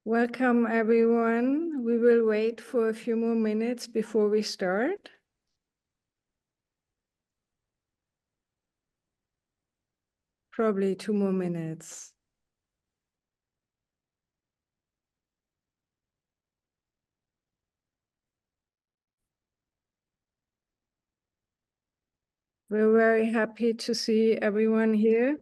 Welcome, everyone. We will wait for a few more minutes before we start. Probably 2 more minutes. We're very happy to see everyone here.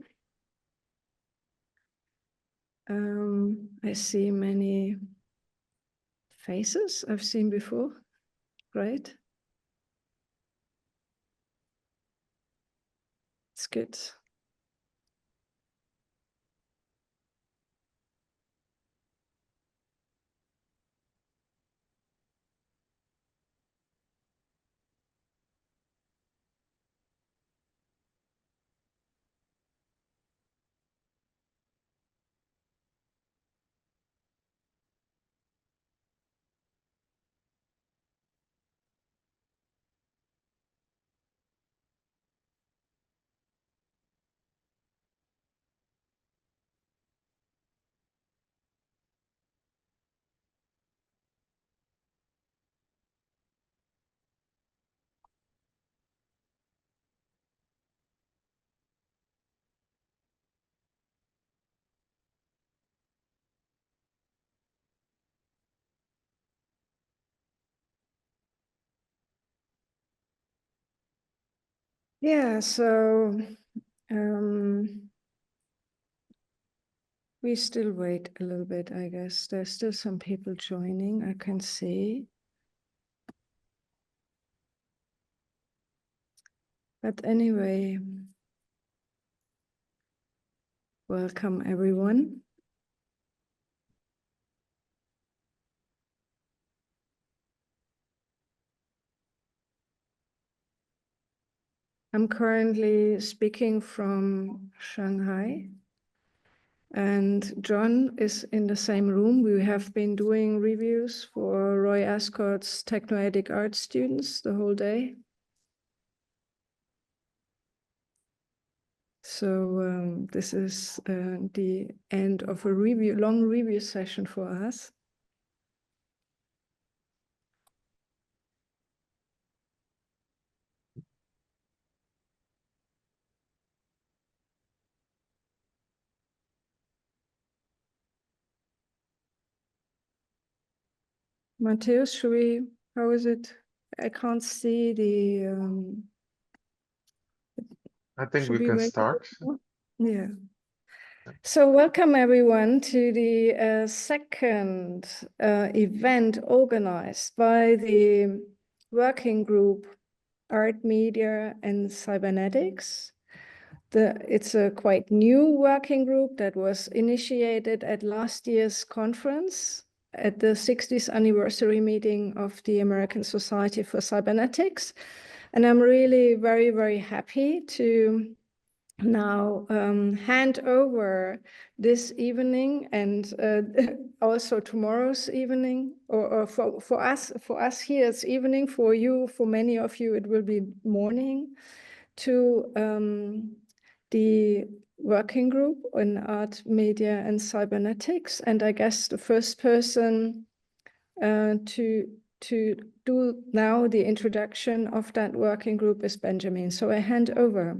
I see many faces I've seen before. Great. It's good. Yeah, so we still wait a little bit, I guess. There's still some people joining, I can see. But anyway, welcome everyone. I'm currently speaking from Shanghai, and John is in the same room. We have been doing reviews for Roy Ascott's Technoetic Art students the whole day. So this is the end of a long review session for us. Matthäus, how is it? I can't see the... I think we can start. Yeah. So welcome everyone to the second event organized by the working group Art, Media and Cybernetics. It's a quite new working group that was initiated at last year's conference at the 60th anniversary meeting of the American Society for Cybernetics. And I'm really very, very happy to now hand over this evening and also tomorrow's evening, or for us here it's evening, for you, for many of you it will be morning, to the working group on art, media and cybernetics. And I guess the first person to do now the introduction of that working group is Benjamin. So I hand over.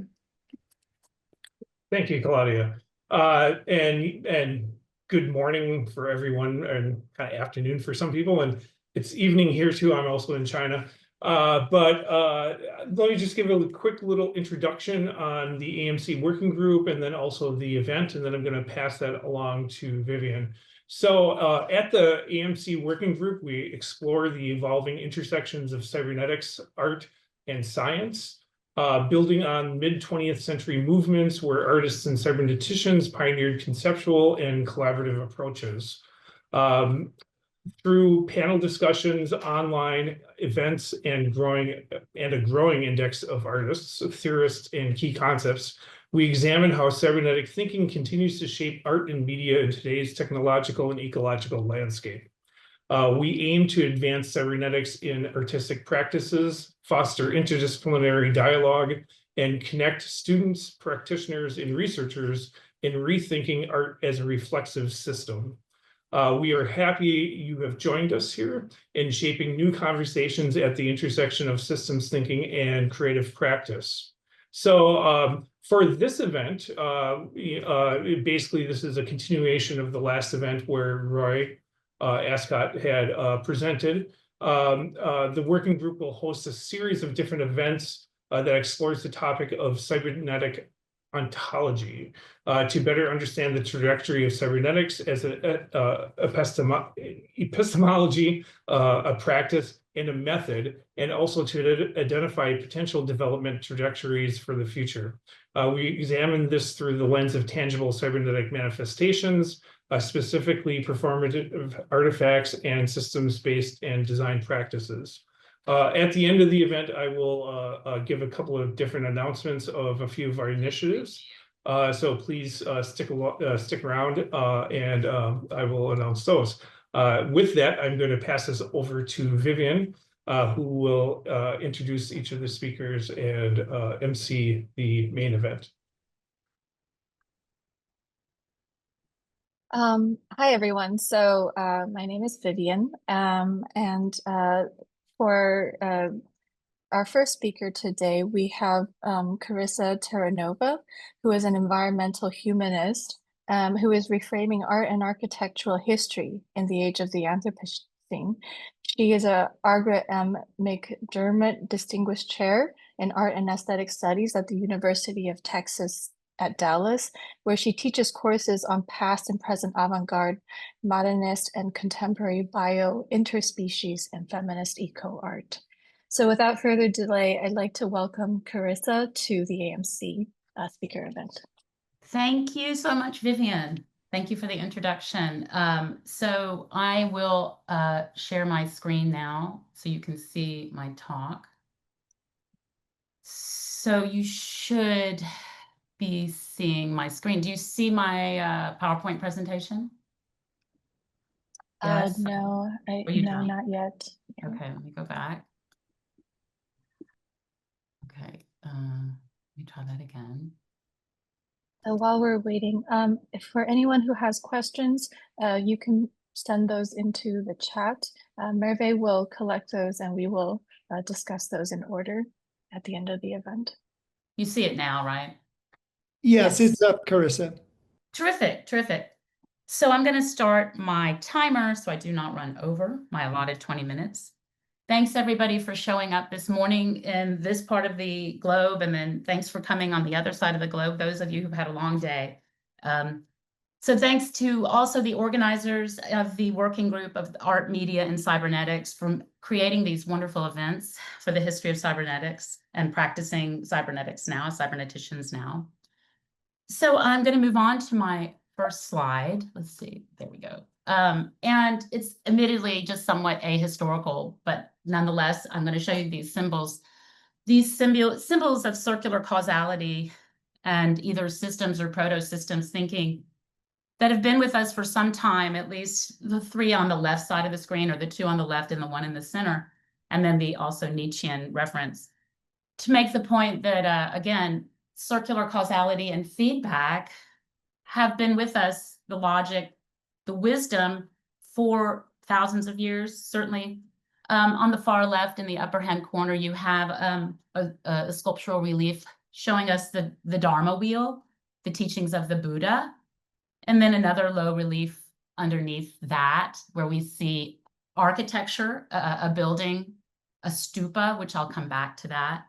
Thank you, Claudia. And good morning for everyone, and kind of afternoon for some people, and it's evening here too. I'm also in China. But let me just give a quick little introduction on the AMC working group and then also the event, and then I'm going to pass that along to Vivian. So at the AMC working group, we explore the evolving intersections of cybernetics, art, and science. Building on mid-20th century movements where artists and cyberneticians pioneered conceptual and collaborative approaches. Through panel discussions, online events, and a growing index of artists, theorists, and key concepts, we examine how cybernetic thinking continues to shape art and media in today's technological and ecological landscape. We aim to advance cybernetics in artistic practices, foster interdisciplinary dialogue, and connect students, practitioners, and researchers in rethinking art as a reflexive system. We are happy you have joined us here in shaping new conversations at the intersection of systems thinking and creative practice. So for this event, basically this is a continuation of the last event where Roy Ascott had presented. The working group will host a series of different events that explores the topic of cybernetic ontology to better understand the trajectory of cybernetics as an epistemology, a practice, and a method, and also to identify potential development trajectories for the future. We examine this through the lens of tangible cybernetic manifestations, specifically performative artifacts and systems-based and design practices. At the end of the event, I will give a couple of different announcements of a few of our initiatives. So please stick around and I will announce those. With that, I'm going to pass this over to Vivian, who will introduce each of the speakers and MC the main event. Hi, everyone. So my name is Vivian, and for our first speaker today, we have Charissa Terranova, who is an environmental humanist who is reframing art and architectural history in the age of the Anthropocene. She is a Argra M. McDermott Distinguished Chair in Art and Aesthetic Studies at the University of Texas at Dallas, where she teaches courses on past and present avant-garde, modernist, and contemporary bio, interspecies, and feminist eco-art. So without further delay, I'd like to welcome Charissa to the AMC speaker event. Thank you so much, Vivian. Thank you for the introduction. So I will share my screen now so you can see my talk. So you should be seeing my screen. Do you see my PowerPoint presentation? Yes? No, no, not yet. Okay, let me go back. Okay, let me try that again. So while we're waiting, if for anyone who has questions, you can send those into the chat. Merve will collect those and we will discuss those in order at the end of the event. You see it now, right? Yes, it's up, Charissa. Terrific, terrific. So I'm going to start my timer so I do not run over my allotted 20 minutes. Thanks, everybody, for showing up this morning in this part of the globe, and then thanks for coming on the other side of the globe, those of you who've had a long day. So thanks to also the organizers of the working group of art, media, and cybernetics for creating these wonderful events for the history of cybernetics and practicing cybernetics now, cyberneticians now. So I'm going to move on to my first slide. Let's see, there we go. And it's admittedly just somewhat ahistorical, but nonetheless, I'm going to show you these symbols. These symbols of circular causality and either systems or proto-systems thinking that have been with us for some time, at least the three on the left side of the screen, or the two on the left and the one in the center, and then the also Nietzschean reference, to make the point that, again, circular causality and feedback have been with us, the logic, the wisdom, for thousands of years, certainly. On the far left in the upper hand corner, you have a sculptural relief showing us the Dharma wheel, the teachings of the Buddha, and then another low relief underneath that, where we see architecture, a building, a stupa, which I'll come back to that.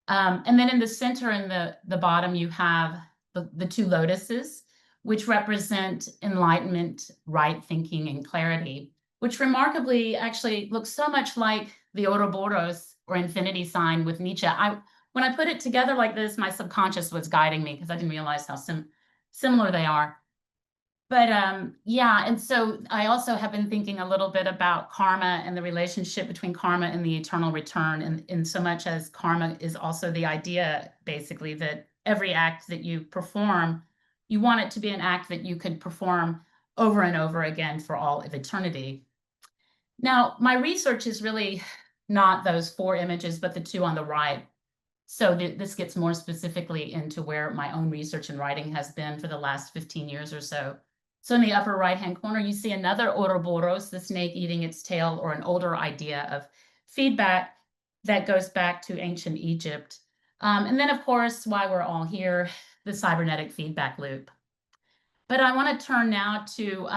And then in the center and the bottom, you have the two lotuses, which represent enlightenment, right thinking, and clarity, which remarkably actually looks so much like the Ouroboros or infinity sign with Nietzsche. When I put it together like this, my subconscious was guiding me because I didn't realize how similar they are. But yeah, and so I also have been thinking a little bit about karma and the relationship between karma and the eternal return, in so much as karma is also the idea, basically, that every act that you perform, you want it to be an act that you could perform over and over again for all of eternity. Now, my research is really not those four images, but the two on the right. So this gets more specifically into where my own research and writing has been for the last 15 years or so. So in the upper right-hand corner, you see another Ouroboros, the snake eating its tail, or an older idea of feedback that goes back to ancient Egypt. And then, of course, why we're all here, the cybernetic feedback loop. But I want to turn now to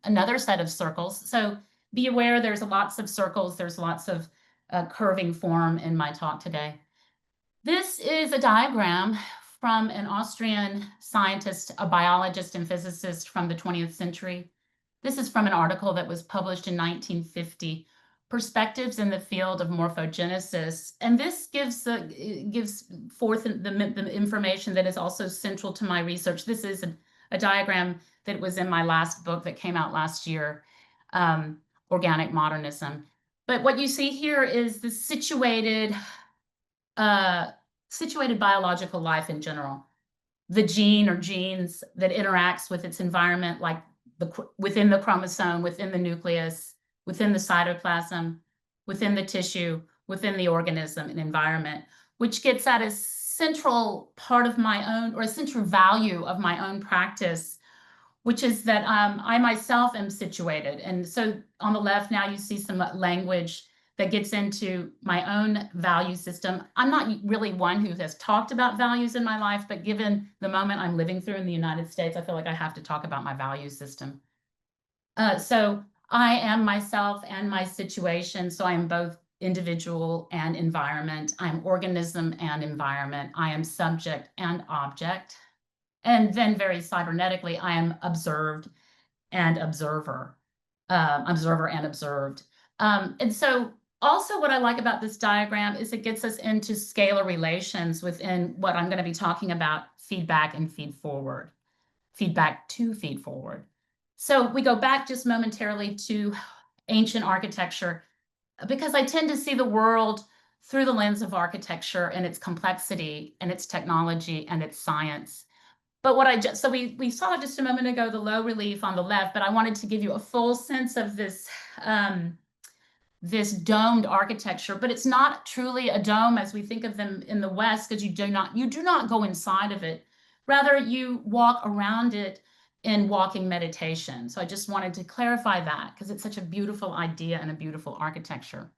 another set of circles. So be aware there's lots of circles, there's lots of curving form in my talk today. This is a diagram from an Austrian scientist, a biologist and physicist from the 20th century. This is from an article that was published in 1950, Perspectives in the Field of Morphogenesis. And this gives forth the information that is also central to my research. This is a diagram that was in my last book that came out last year, Organic Modernism. But what you see here is the situated biological life in general. The gene or genes that interacts with its environment, like within the chromosome, within the nucleus, within the cytoplasm, within the tissue, within the organism and environment, which gets at a central part of my own, or a central value of my own practice, which is that I myself am situated. And so on the left now you see some language that gets into my own value system. I'm not really one who has talked about values in my life, but given the moment I'm living through in the United States, I feel like I have to talk about my value system. So I am myself and my situation. So I am both individual and environment. I'm organism and environment. I am subject and object. And then very cybernetically, I am observed and observer, observer and observed. And so also what I like about this diagram is it gets us into scalar relations within what I'm going to be talking about, feedback and feed forward, feedback to feed forward. So we go back just momentarily to ancient architecture, because I tend to see the world through the lens of architecture and its complexity and its technology and its science. But what so we saw just a moment ago the low relief on the left, but I wanted to give you a full sense of this this domed architecture. But it's not truly a dome as we think of them in the West, because you do not go inside of it. Rather, you walk around it in walking meditation. So I just wanted to clarify that, because it's such a beautiful idea and a beautiful architecture.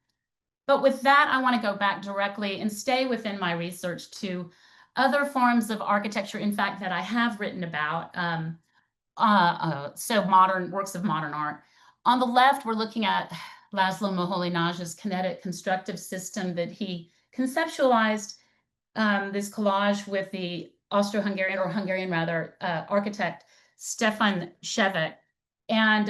But with that, I want to go back directly and stay within my research to other forms of architecture, in fact, that I have written about, so modern works of modern art. On the left, we're looking at Laszlo Moholy-Nagy's kinetic constructive system that he conceptualized, this collage with the Austro-Hungarian, or Hungarian rather, architect Stefan Ševec and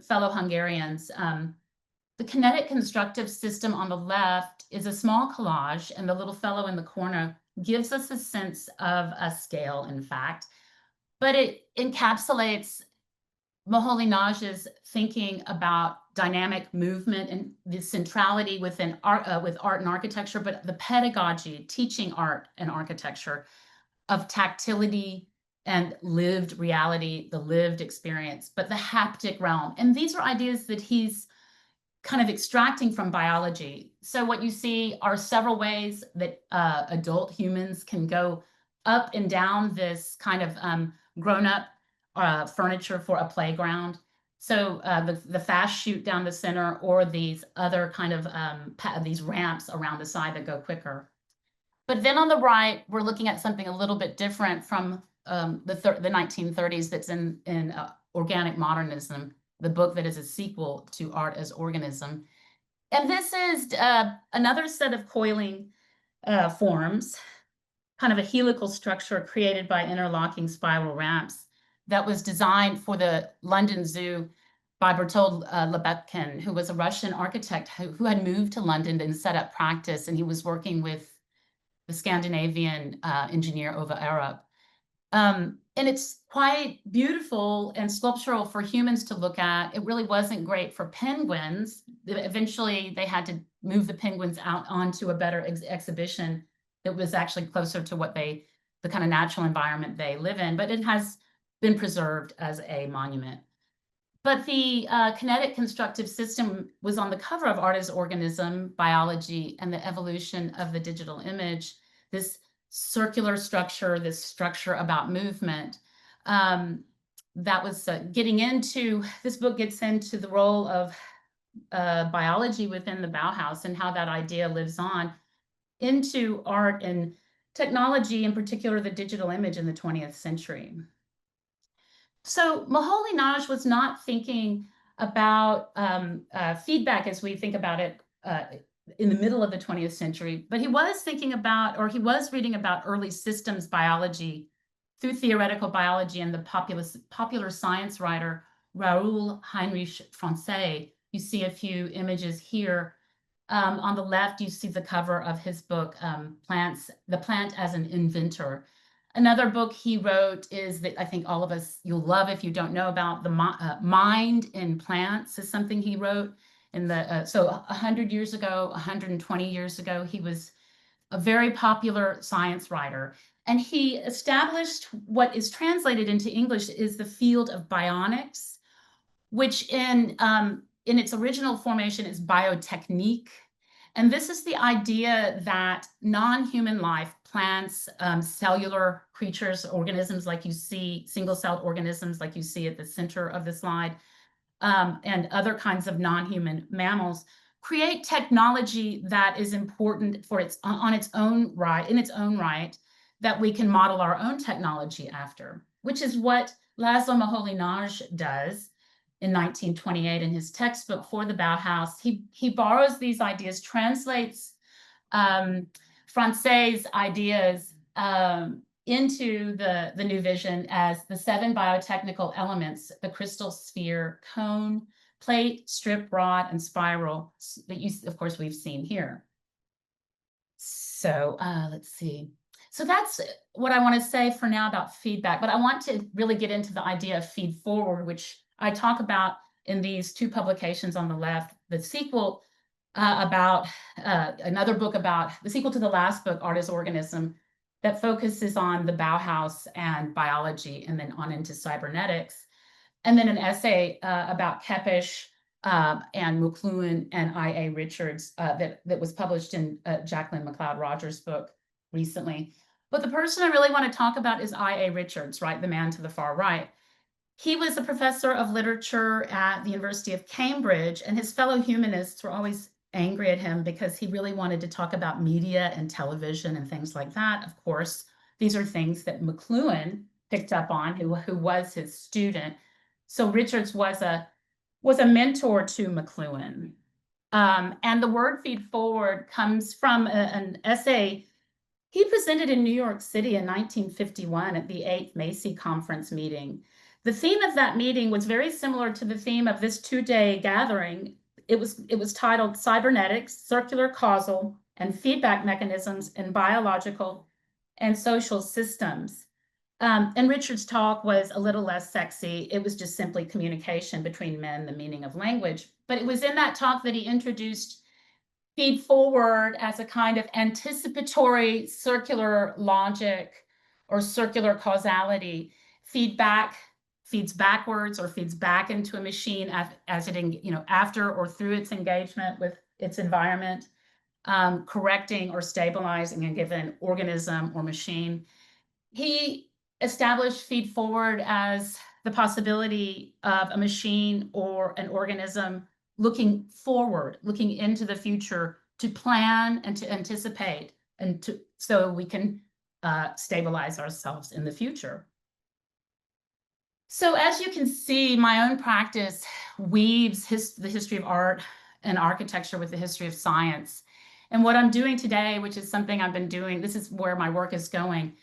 fellow Hungarians. The kinetic constructive system on the left is a small collage, and the little fellow in the corner gives us a sense of a scale, in fact, but it encapsulates Moholy-Nagy's thinking about dynamic movement and the centrality within art, with art and architecture, but the pedagogy, teaching art and architecture, of tactility and lived reality, the lived experience, but the haptic realm. And these are ideas that he's kind of extracting from biology. So what you see are several ways that adult humans can go up and down this kind of grown-up furniture for a playground. So the fast chute down the center, or these other kind of these ramps around the side that go quicker. But then on the right, we're looking at something a little bit different from the 1930s that's in Organic Modernism, the book that is a sequel to Art as Organism. And this is another set of coiling forms, kind of a helical structure created by interlocking spiral ramps that was designed for the London Zoo by Bertold Lebetkin, who was a Russian architect who had moved to London and set up practice, and he was working with the Scandinavian engineer Ove Arup. And it's quite beautiful and sculptural for humans to look at. It really wasn't great for penguins. Eventually, they had to move the penguins out onto a better exhibition that was actually closer to what the kind of natural environment they live in, but it has been preserved as a monument. But the kinetic constructive system was on the cover of Art as Organism, Biology, and the Evolution of the Digital Image, this circular structure, this structure about movement. that was getting into, this book gets into the role of biology within the Bauhaus and how that idea lives on into art and technology, in particular the digital image in the 20th century. So Moholy-Nagy was not thinking about feedback as we think about it in the middle of the 20th century, but he was thinking about, or he was reading about early systems biology through theoretical biology and the popular science writer Raoul Heinrich Francis. You see a few images here. On the left, you see the cover of his book, The Plant as an Inventor. Another book he wrote is that I think all of us, you'll love if you don't know about, The Mind in Plants is something he wrote in the, so 100 years ago, 120 years ago, he was a very popular science writer. And he established what is translated into English is the field of bionics, which in its original formation is biotechnique. And this is the idea that non-human life, plants, cellular creatures, organisms like you see, single-celled organisms like you see at the center of the slide, and other kinds of non-human mammals, create technology that is important for its own right, that we can model our own technology after, which is what Laszlo Moholy-Nagy does in 1928 in his textbook for the Bauhaus. He borrows these ideas, translates Francis' ideas into the new vision as the 7 biotechnical elements: the crystal, sphere, cone, plate, strip, rod, and spiral that of course, we've seen here. So let's see. So that's what I want to say for now about feedback, but I want to really get into the idea of feed forward, which I talk about in these 2 publications on the left. The sequel about another book about the sequel to the last book, Art as Organism, that focuses on the Bauhaus and biology, and then on into cybernetics. And then an essay about Kepesh and McLuhan and I.A. Richards that was published in Jacqueline MacLeod Rogers' book recently. But the person I really want to talk about is I.A. Richards, right? The man to the far right. He was a professor of literature at the University of Cambridge, and his fellow humanists were always angry at him because he really wanted to talk about media and television and things like that. Of course, these are things that McLuhan picked up on, who was his student. So Richards was a mentor to McLuhan. And the word feed forward comes from an essay he presented in New York City in 1951 at the 8th Macy Conference meeting. The theme of that meeting was very similar to the theme of this 2-day gathering. It was titled Cybernetics, Circular Causal and Feedback Mechanisms in Biological and Social Systems. And Richard's talk was a little less sexy. It was just simply communication between men, the meaning of language. But it was in that talk that he introduced feed forward as a kind of anticipatory circular logic or circular causality. Feedback feeds backwards or feeds back into a machine as it, after or through its engagement with its environment, correcting or stabilizing a given organism or machine. He established feed forward as the possibility of a machine or an organism looking forward, looking into the future to plan and to anticipate, and so we can stabilize ourselves in the future. So as you can see, my own practice weaves the history of art and architecture with the history of science. And what I'm doing today, which is something I've been doing, this is where my work is going,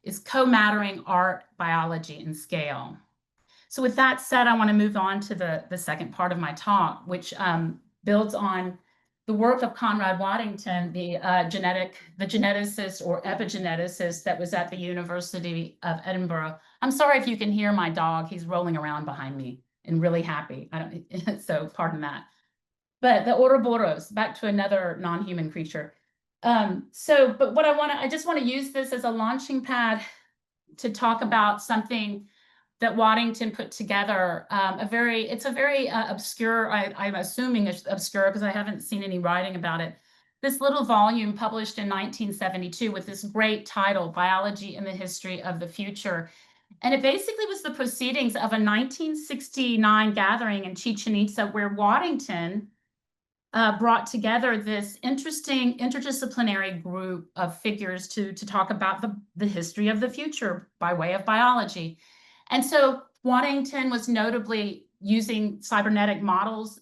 is co-mattering art, biology, and scale. So with that said, I want to move on to the second part of my talk, which builds on the work of Conrad Waddington, the geneticist or epigeneticist that was at the University of Edinburgh. I'm sorry if you can hear my dog. He's rolling around behind me and really happy. So pardon that. But the Ouroboros, back to another non-human creature. But what I just want to use this as a launching pad to talk about something that Waddington put together. It's a very obscure, I'm assuming it's obscure because I haven't seen any writing about it. This little volume published in 1972 with this great title, Biology in the History of the Future. And it basically was the proceedings of a 1969 gathering in Chichen Itza where Waddington brought together this interesting interdisciplinary group of figures to talk about the history of the future by way of biology. And so Waddington was notably using cybernetic models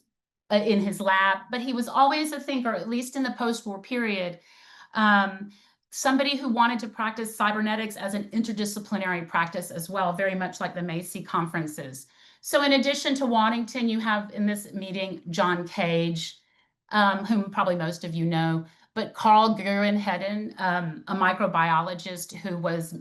in his lab, but he was always a thinker, at least in the post-war period, somebody who wanted to practice cybernetics as an interdisciplinary practice as well, very much like the Macy conferences. So in addition to Waddington, you have in this meeting John Cage, whom probably most of you know, but Carl Gurenheden, a microbiologist who was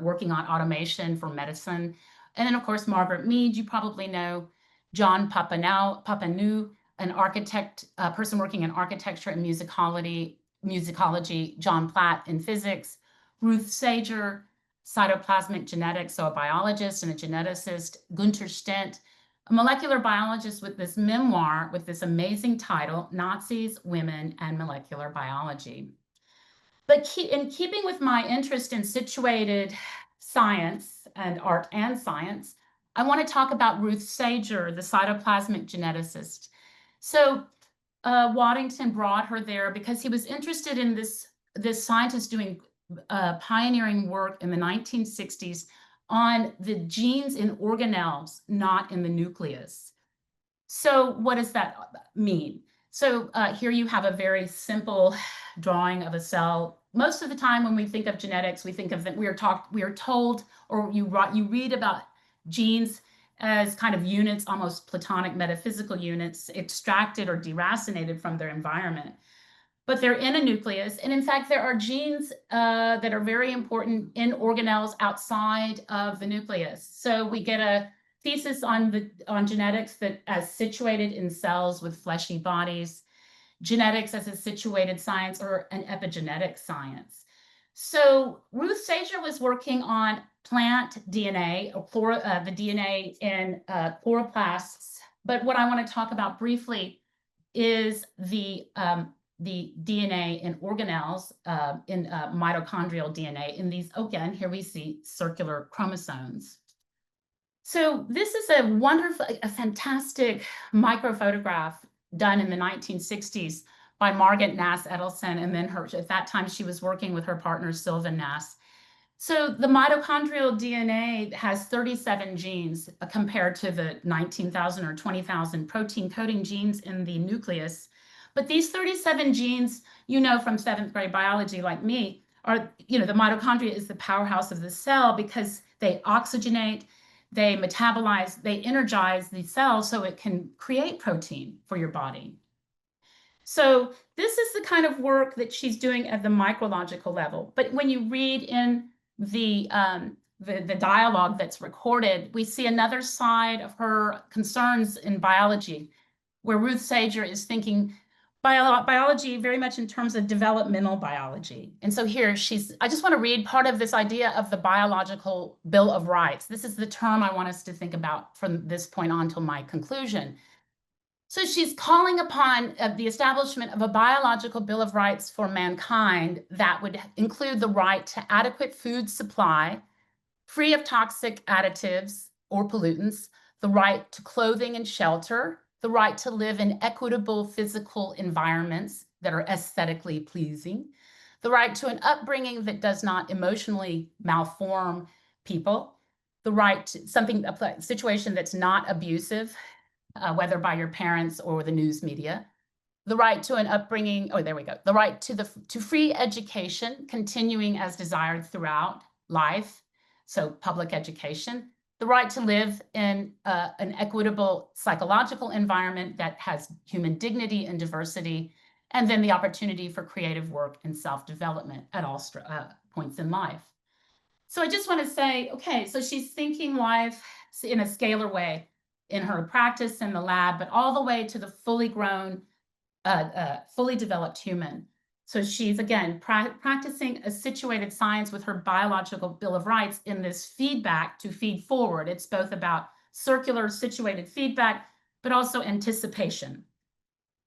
working on automation for medicine. And then, of course, Margaret Mead, you probably know, John Papanou, an architect, a person working in architecture and musicology, John Platt in physics, Ruth Sager, cytoplasmic genetics, so a biologist and a geneticist, Gunther Stent, a molecular biologist with this memoir with this amazing title, Nazis, Women, and Molecular Biology. But in keeping with my interest in situated science and art and science, I want to talk about Ruth Sager, the cytoplasmic geneticist. So Waddington brought her there because he was interested in this scientist doing pioneering work in the 1960s on the genes in organelles, not in the nucleus. So what does that mean? So here you have a very simple drawing of a cell. Most of the time when we think of genetics, we think of that we are told, or you read about genes as kind of units, almost Platonic metaphysical units, extracted or deracinated from their environment. But they're in a nucleus. And in fact, there are genes that are very important in organelles outside of the nucleus. So we get a thesis on genetics that as situated in cells with fleshy bodies, genetics as a situated science, or an epigenetic science. So Ruth Sager was working on plant DNA, or the DNA in chloroplasts. But what I want to talk about briefly is the DNA in organelles, in mitochondrial DNA. In these, again, here we see circular chromosomes. So this is a fantastic microphotograph done in the 1960s by Margit Nass Edelson, and then at that time she was working with her partner Sylvan Nass. So the mitochondrial DNA has 37 genes compared to the 19,000 or 20,000 protein coding genes in the nucleus. But these 37 genes, you know from 7th grade biology like me, are, the mitochondria is the powerhouse of the cell because they oxygenate, they metabolize, they energize the cell so it can create protein for your body. So this is the kind of work that she's doing at the micrological level. But when you read in the dialogue that's recorded, we see another side of her concerns in biology, where Ruth Sager is thinking biology very much in terms of developmental biology. And so here I just want to read part of this idea of the biological Bill of Rights. This is the term I want us to think about from this point on till my conclusion. So she's calling upon the establishment of a biological Bill of Rights for mankind that would include the right to adequate food supply, free of toxic additives or pollutants, the right to clothing and shelter, the right to live in equitable physical environments that are aesthetically pleasing, the right to an upbringing that does not emotionally malform people, the right to a situation that's not abusive, whether by your parents or the news media, the right to an upbringing, the right to free education, continuing as desired throughout life, so public education, the right to live in an equitable psychological environment that has human dignity and diversity, and then the opportunity for creative work and self-development at all points in life. So I just want to say, okay, so she's thinking life in a scalar way in her practice in the lab, but all the way to the fully grown, fully developed human. So she's, again, practicing a situated science with her biological Bill of Rights in this feedback to feed forward. It's both about circular situated feedback, but also anticipation.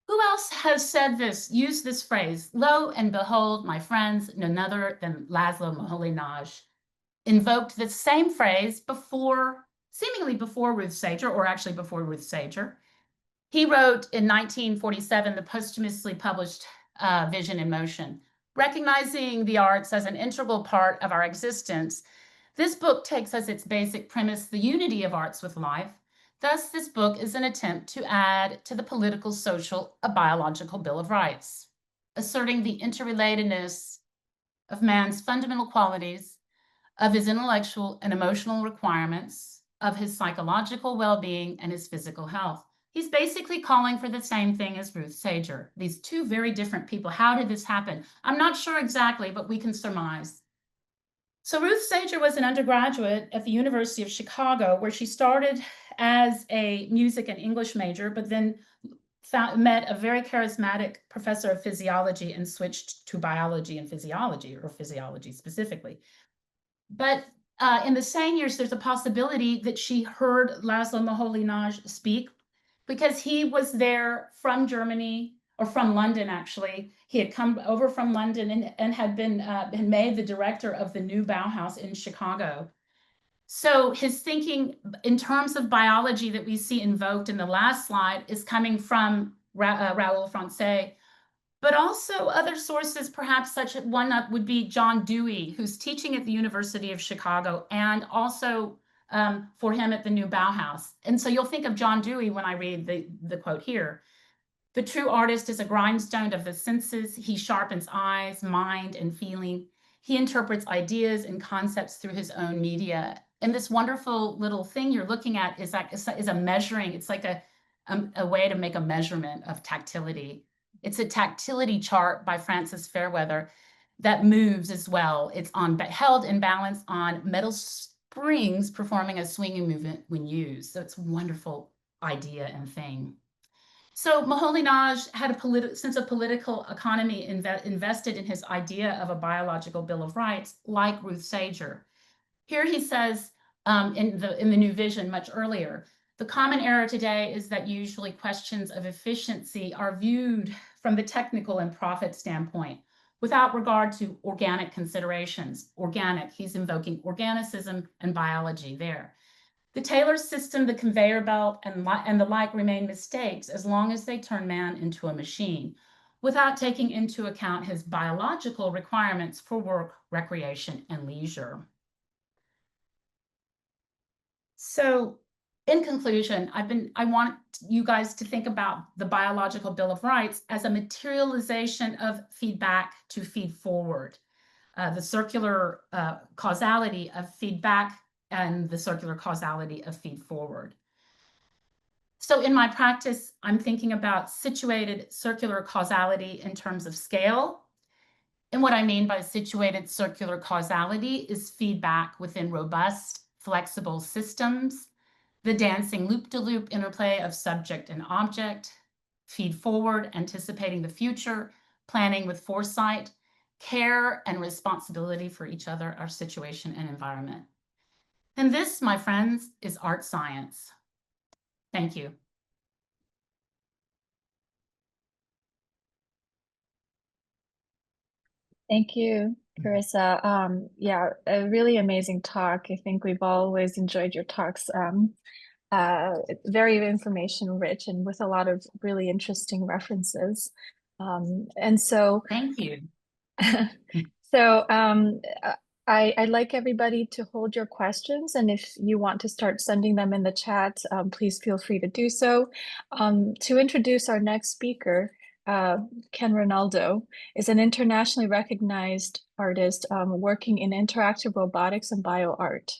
Who else has said this, used this phrase, lo and behold, my friends, none other than Laszlo Moholy-Nagy invoked the same phrase seemingly before Ruth Sager, or actually before Ruth Sager. He wrote in 1947 the posthumously published Vision in Motion. Recognizing the arts as an integral part of our existence, this book takes as its basic premise the unity of arts with life. Thus, this book is an attempt to add to the political, social, a biological Bill of Rights, asserting the interrelatedness of man's fundamental qualities, of his intellectual and emotional requirements, of his psychological well-being, and his physical health. He's basically calling for the same thing as Ruth Sager. These two very different people. How did this happen? I'm not sure exactly, but we can surmise. So Ruth Sager was an undergraduate at the University of Chicago, where she started as a music and English major, but then met a very charismatic professor of physiology and switched to biology and physiology, or physiology specifically. But in the same years, there's a possibility that she heard Laszlo Moholy-Nagy speak, because he was there from Germany, or from London, actually. He had come over from London and had been made the director of the new Bauhaus in Chicago. So his thinking in terms of biology that we see invoked in the last slide is coming from Raoul Francais, but also other sources, perhaps such as one up would be John Dewey, who's teaching at the University of Chicago, and also for him at the new Bauhaus. And so you'll think of John Dewey when I read the quote here. The true artist is a grindstone of the senses. He sharpens eyes, mind, and feeling. He interprets ideas and concepts through his own media. And this wonderful little thing you're looking at is a measuring. It's like a way to make a measurement of tactility. It's a tactility chart by Francis Fairweather that moves as well. It's held in balance on metal springs, performing a swinging movement when used. So it's a wonderful idea and thing. So Moholy-Nagy had a sense of political economy invested in his idea of a biological Bill of Rights, like Ruth Sager. Here he says in the New Vision much earlier, the common error today is that usually questions of efficiency are viewed from the technical and profit standpoint, without regard to organic considerations. Organic, he's invoking organicism and biology there. The Taylor system, the conveyor belt, and the like remain mistakes as long as they turn man into a machine, without taking into account his biological requirements for work, recreation, and leisure. So, in conclusion, I want you guys to think about the biological Bill of Rights as a materialization of feedback to feed forward, the circular causality of feedback and the circular causality of feed forward. So in my practice, I'm thinking about situated circular causality in terms of scale. And what I mean by situated circular causality is feedback within robust, flexible systems, the dancing loop-to-loop interplay of subject and object, feed forward, anticipating the future, planning with foresight, care and responsibility for each other, our situation and environment. And this, my friends, is art science. Thank you. Thank you, Charissa. Yeah, a really amazing talk. I think we've always enjoyed your talks. Very information rich and with a lot of really interesting references. And so, Thank you. So I'd like everybody to hold your questions, and if you want to start sending them in the chat, please feel free to do so. To introduce our next speaker, Ken Rinaldo is an internationally recognized artist working in interactive robotics and bioart.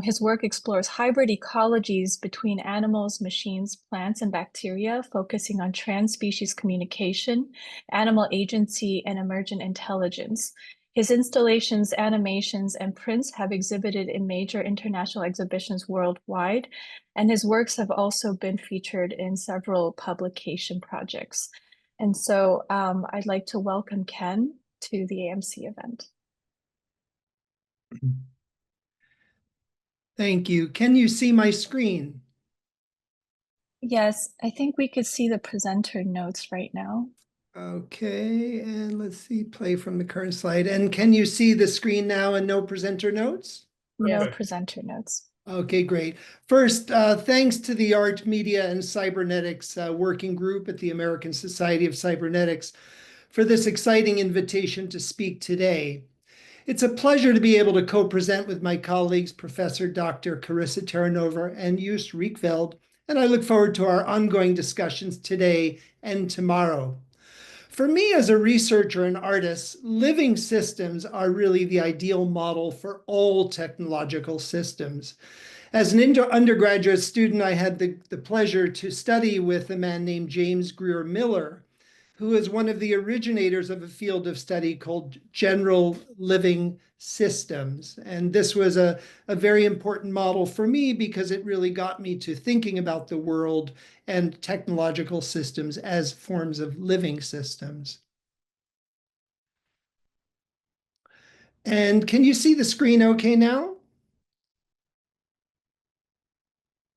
His work explores hybrid ecologies between animals, machines, plants, and bacteria, focusing on trans-species communication, animal agency, and emergent intelligence. His installations, animations, and prints have exhibited in major international exhibitions worldwide, and his works have also been featured in several publication projects. And so I'd like to welcome Ken to the AMC event. Thank you. Can you see my screen? Yes, I think we could see the presenter notes right now. Okay, and let's see, play from the current slide. And can you see the screen now and no presenter notes? No Perfect. presenter notes. Okay, great. First, thanks to the Art, Media, and Cybernetics Working Group at the American Society of Cybernetics for this exciting invitation to speak today. It's a pleasure to be able to co-present with my colleagues, Professor Dr. Charissa Terranova and Joost Rekveld, and I look forward to our ongoing discussions today and tomorrow. For me as a researcher and artist, living systems are really the ideal model for all technological systems. As an undergraduate student, I had the pleasure to study with a man named James Greer Miller, who is one of the originators of a field of study called general living systems. And this was a very important model for me because it really got me to thinking about the world and technological systems as forms of living systems. And can you see the screen okay now?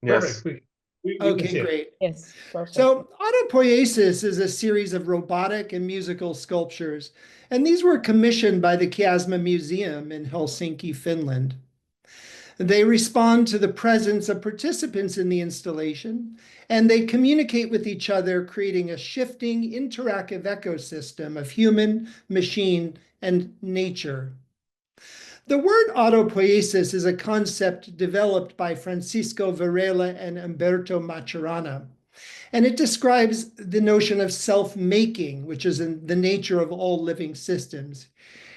Perfect. We can Okay, see it. great. Yes, perfect. So autopoiesis is a series of robotic and musical sculptures, and these were commissioned by the Kiasma Museum in Helsinki, Finland. They respond to the presence of participants in the installation, and they communicate with each other, creating a shifting interactive ecosystem of human, machine, and nature. The word autopoiesis is a concept developed by Francisco Varela and Umberto Maturana, and it describes the notion of self-making, which is in the nature of all living systems.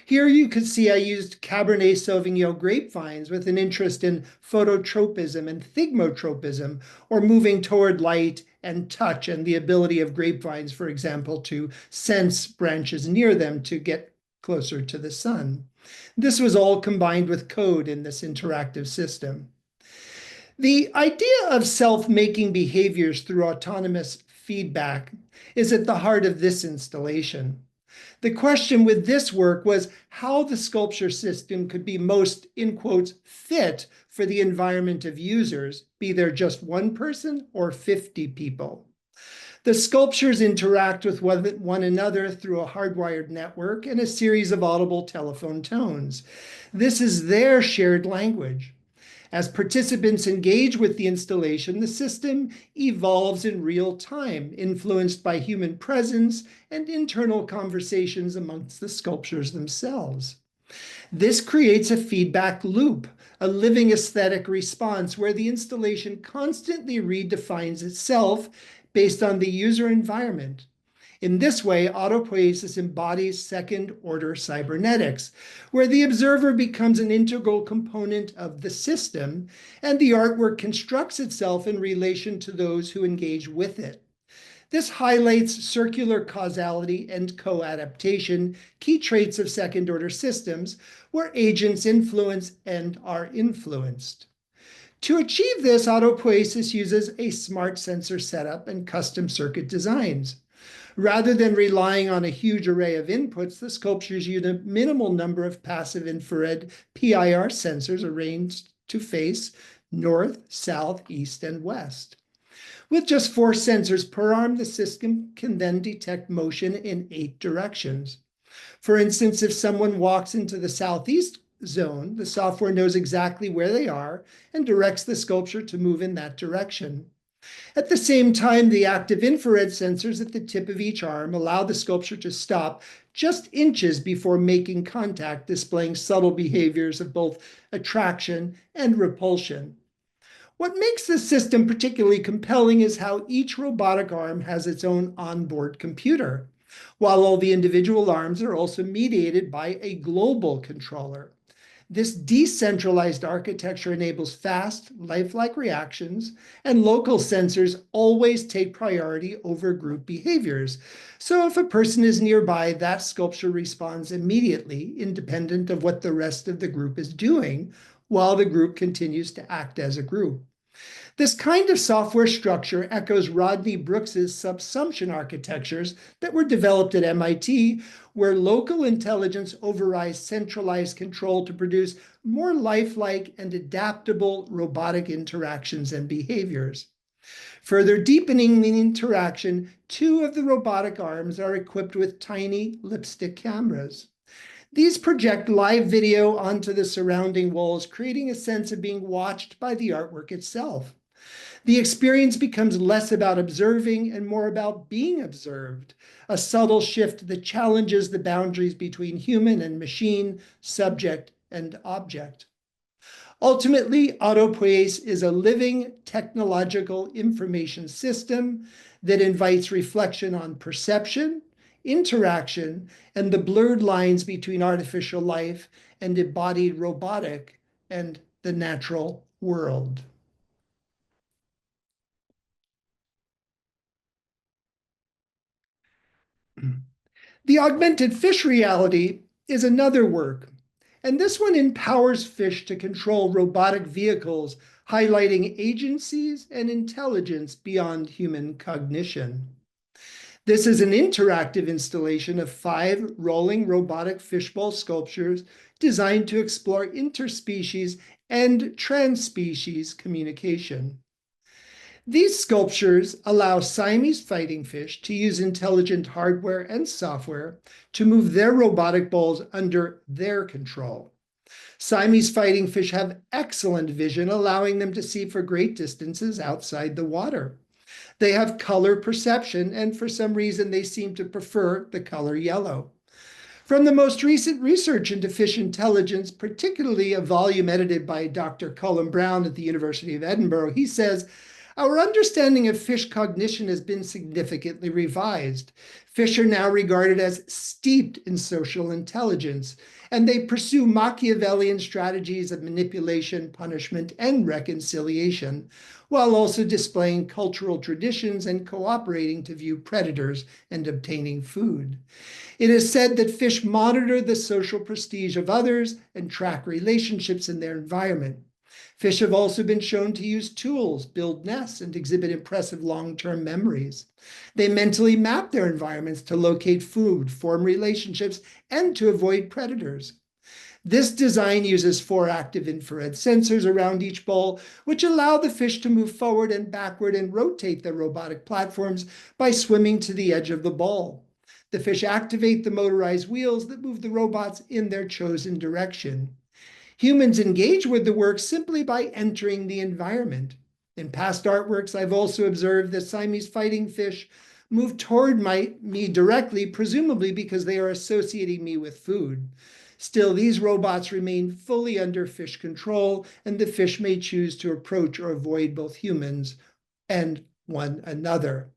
Here you can see I used Cabernet Sauvignon grapevines with an interest in phototropism and thigmotropism, or moving toward light and touch, and the ability of grapevines, for example, to sense branches near them to get closer to the sun. This was all combined with code in this interactive system. The idea of self-making behaviors through autonomous feedback is at the heart of this installation. The question with this work was how the sculpture system could be most, in quotes, fit for the environment of users, be there just one person or 50 people. The sculptures interact with one another through a hardwired network and a series of audible telephone tones. This is their shared language. As participants engage with the installation, the system evolves in real time, influenced by human presence and internal conversations amongst the sculptures themselves. This creates a feedback loop, a living aesthetic response where the installation constantly redefines itself based on the user environment. In this way, autopoiesis embodies second-order cybernetics, where the observer becomes an integral component of the system, and the artwork constructs itself in relation to those who engage with it. This highlights circular causality and co-adaptation, key traits of second-order systems, where agents influence and are influenced. To achieve this, autopoiesis uses a smart sensor setup and custom circuit designs. Rather than relying on a huge array of inputs, the sculptures use a minimal number of passive infrared PIR sensors arranged to face north, south, east, and west. With just 4 sensors per arm, the system can then detect motion in 8 directions. For instance, if someone walks into the southeast zone, the software knows exactly where they are and directs the sculpture to move in that direction. At the same time, the active infrared sensors at the tip of each arm allow the sculpture to stop just inches before making contact, displaying subtle behaviors of both attraction and repulsion. What makes this system particularly compelling is how each robotic arm has its own onboard computer, while all the individual arms are also mediated by a global controller. This decentralized architecture enables fast, lifelike reactions, and local sensors always take priority over group behaviors. So if a person is nearby, that sculpture responds immediately, independent of what the rest of the group is doing, while the group continues to act as a group. This kind of software structure echoes Rodney Brooks's subsumption architectures that were developed at MIT, where local intelligence overrides centralized control to produce more lifelike and adaptable robotic interactions and behaviors. Further deepening the interaction, 2 of the robotic arms are equipped with tiny lipstick cameras. These project live video onto the surrounding walls, creating a sense of being watched by the artwork itself. The experience becomes less about observing and more about being observed, a subtle shift that challenges the boundaries between human and machine, subject and object. Ultimately, Autopoiesis is a living technological information system that invites reflection on perception, interaction, and the blurred lines between artificial life and embodied robotic and the natural world. The augmented fish reality is another work, and this one empowers fish to control robotic vehicles, highlighting agencies and intelligence beyond human cognition. This is an interactive installation of 5 rolling robotic fishbowl sculptures designed to explore interspecies and transspecies communication. These sculptures allow Siamese fighting fish to use intelligent hardware and software to move their robotic bowls under their control. Siamese fighting fish have excellent vision, allowing them to see for great distances outside the water. They have color perception, and for some reason they seem to prefer the color yellow. From the most recent research into fish intelligence, particularly a volume edited by Dr. Colin Brown at the University of Edinburgh, he says, "Our understanding of fish cognition has been significantly revised. Fish are now regarded as steeped in social intelligence, and they pursue Machiavellian strategies of manipulation, punishment, and reconciliation, while also displaying cultural traditions and cooperating to view predators and obtaining food. It is said that fish monitor the social prestige of others and track relationships in their environment. Fish have also been shown to use tools, build nests, and exhibit impressive long-term memories. They mentally map their environments to locate food, form relationships, and to avoid predators. This design uses 4 active infrared sensors around each bowl, which allow the fish to move forward and backward and rotate their robotic platforms by swimming to the edge of the bowl. The fish activate the motorized wheels that move the robots in their chosen direction. Humans engage with the work simply by entering the environment. In past artworks, I've also observed that Siamese fighting fish move toward me directly, presumably because they are associating me with food. Still, these robots remain fully under fish control, and the fish may choose to approach or avoid both humans and one another.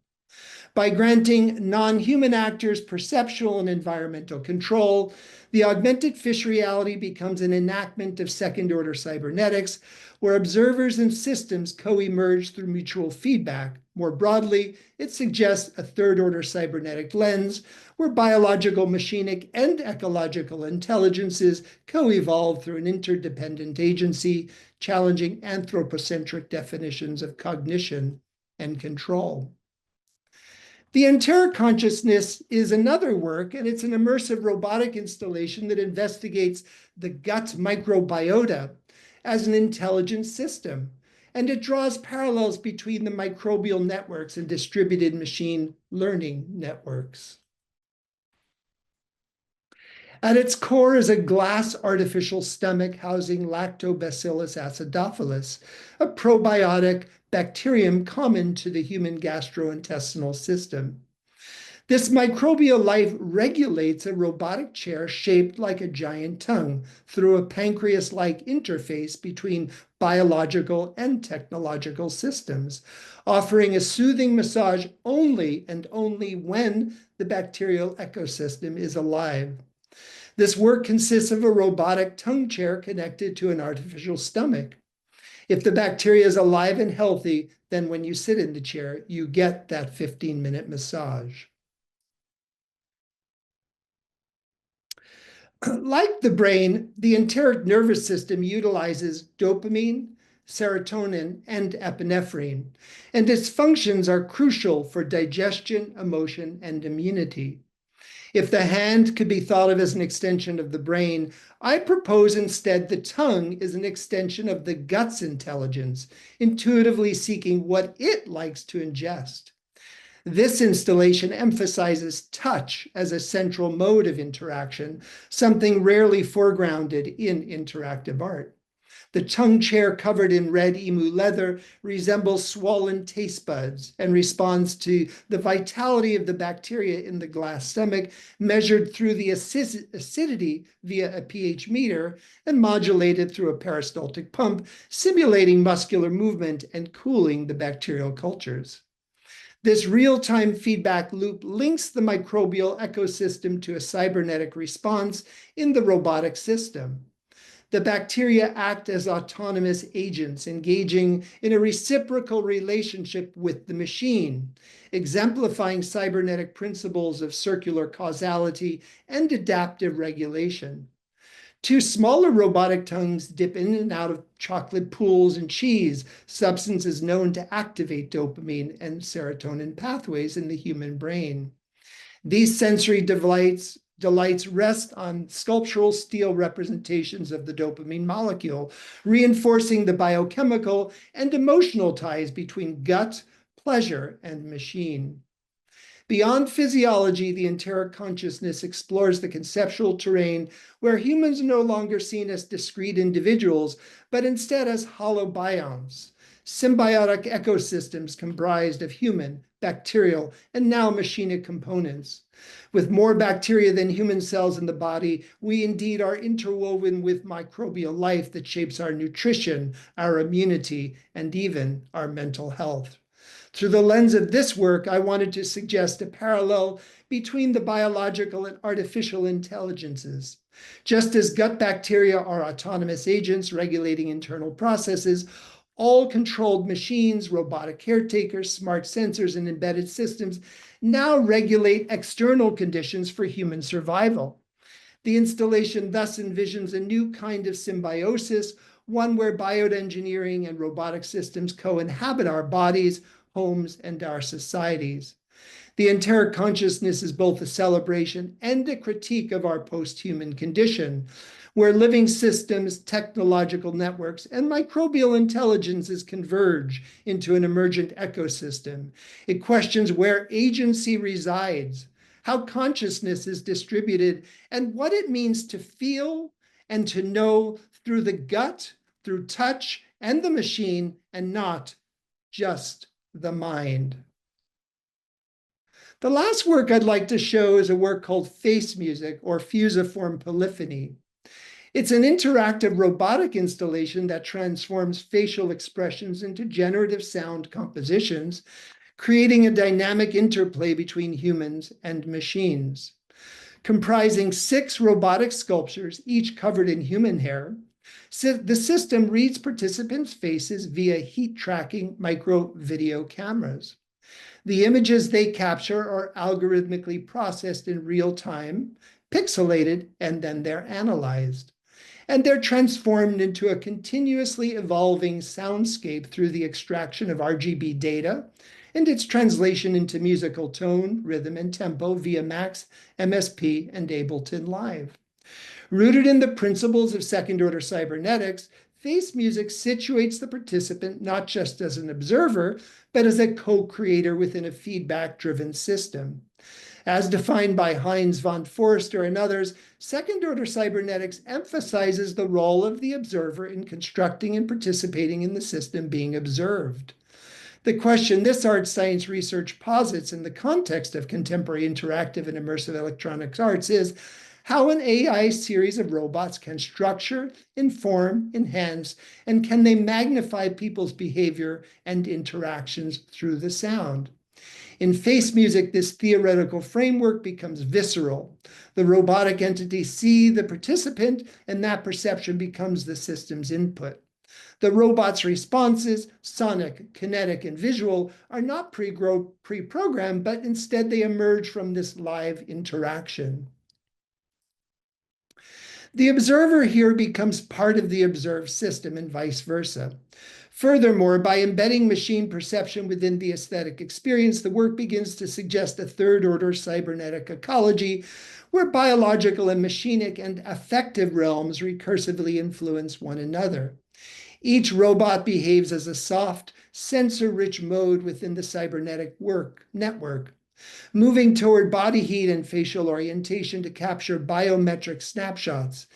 By granting non-human actors perceptual and environmental control, the augmented fish reality becomes an enactment of second-order cybernetics, where observers and systems co-emerge through mutual feedback. More broadly, it suggests a third-order cybernetic lens, where biological, machinic, and ecological intelligences co-evolve through an interdependent agency, challenging anthropocentric definitions of cognition and control. The Enteric Consciousness is another work, and it's an immersive robotic installation that investigates the gut microbiota as an intelligent system, and it draws parallels between the microbial networks and distributed machine learning networks. At its core is a glass artificial stomach housing Lactobacillus acidophilus, a probiotic bacterium common to the human gastrointestinal system. This microbial life regulates a robotic chair shaped like a giant tongue through a pancreas-like interface between biological and technological systems, offering a soothing massage only and only when the bacterial ecosystem is alive. This work consists of a robotic tongue chair connected to an artificial stomach. If the bacteria is alive and healthy, then when you sit in the chair, you get that 15-minute massage. Like the brain, the enteric nervous system utilizes dopamine, serotonin, and epinephrine, and its functions are crucial for digestion, emotion, and immunity. If the hand could be thought of as an extension of the brain, I propose instead the tongue is an extension of the gut's intelligence, intuitively seeking what it likes to ingest. This installation emphasizes touch as a central mode of interaction, something rarely foregrounded in interactive art. The tongue chair covered in red emu leather resembles swollen taste buds and responds to the vitality of the bacteria in the glass stomach, measured through the acidity via a pH meter and modulated through a peristaltic pump, simulating muscular movement and cooling the bacterial cultures. This real-time feedback loop links the microbial ecosystem to a cybernetic response in the robotic system. The bacteria act as autonomous agents, engaging in a reciprocal relationship with the machine, exemplifying cybernetic principles of circular causality and adaptive regulation. Two smaller robotic tongues dip in and out of chocolate pools and cheese, substances known to activate dopamine and serotonin pathways in the human brain. These sensory delights rest on sculptural steel representations of the dopamine molecule, reinforcing the biochemical and emotional ties between gut, pleasure, and machine. Beyond physiology, the enteric consciousness explores the conceptual terrain where humans are no longer seen as discrete individuals, but instead as hollow biomes, symbiotic ecosystems comprised of human, bacterial, and now machinic components. With more bacteria than human cells in the body, we indeed are interwoven with microbial life that shapes our nutrition, our immunity, and even our mental health. Through the lens of this work, I wanted to suggest a parallel between the biological and artificial intelligences. Just as gut bacteria are autonomous agents regulating internal processes, all controlled machines, robotic caretakers, smart sensors, and embedded systems now regulate external conditions for human survival. The installation thus envisions a new kind of symbiosis, one where bioengineering and robotic systems co-inhabit our bodies, homes, and our societies. The enteric consciousness is both a celebration and a critique of our post-human condition, where living systems, technological networks, and microbial intelligences converge into an emergent ecosystem. It questions where agency resides, how consciousness is distributed, and what it means to feel and to know through the gut, through touch, and the machine, and not just the mind. The last work I'd like to show is a work called Face Music, or Fusiform Polyphony. It's an interactive robotic installation that transforms facial expressions into generative sound compositions, creating a dynamic interplay between humans and machines. Comprising 6 robotic sculptures, each covered in human hair, the system reads participants' faces via heat-tracking micro-video cameras. The images they capture are algorithmically processed in real time, pixelated, and then they're analyzed. And they're transformed into a continuously evolving soundscape through the extraction of RGB data and its translation into musical tone, rhythm, and tempo via Max, MSP, and Ableton Live. Rooted in the principles of second-order cybernetics, face music situates the participant not just as an observer, but as a co-creator within a feedback-driven system. As defined by Heinz von Forster and others, second-order cybernetics emphasizes the role of the observer in constructing and participating in the system being observed. The question this art science research posits in the context of contemporary interactive and immersive electronics arts is how an AI series of robots can structure, inform, enhance, and can they magnify people's behavior and interactions through the sound. In face music, this theoretical framework becomes visceral. The robotic entities see the participant, and that perception becomes the system's input. The robot's responses, sonic, kinetic, and visual, are not pre-programmed, but instead they emerge from this live interaction. The observer here becomes part of the observed system and vice versa. Furthermore, by embedding machine perception within the aesthetic experience, the work begins to suggest a third-order cybernetic ecology where biological and machinic and affective realms recursively influence one another. Each robot behaves as a soft, sensor-rich mode within the cybernetic network, moving toward body heat and facial orientation to capture biometric snapshots.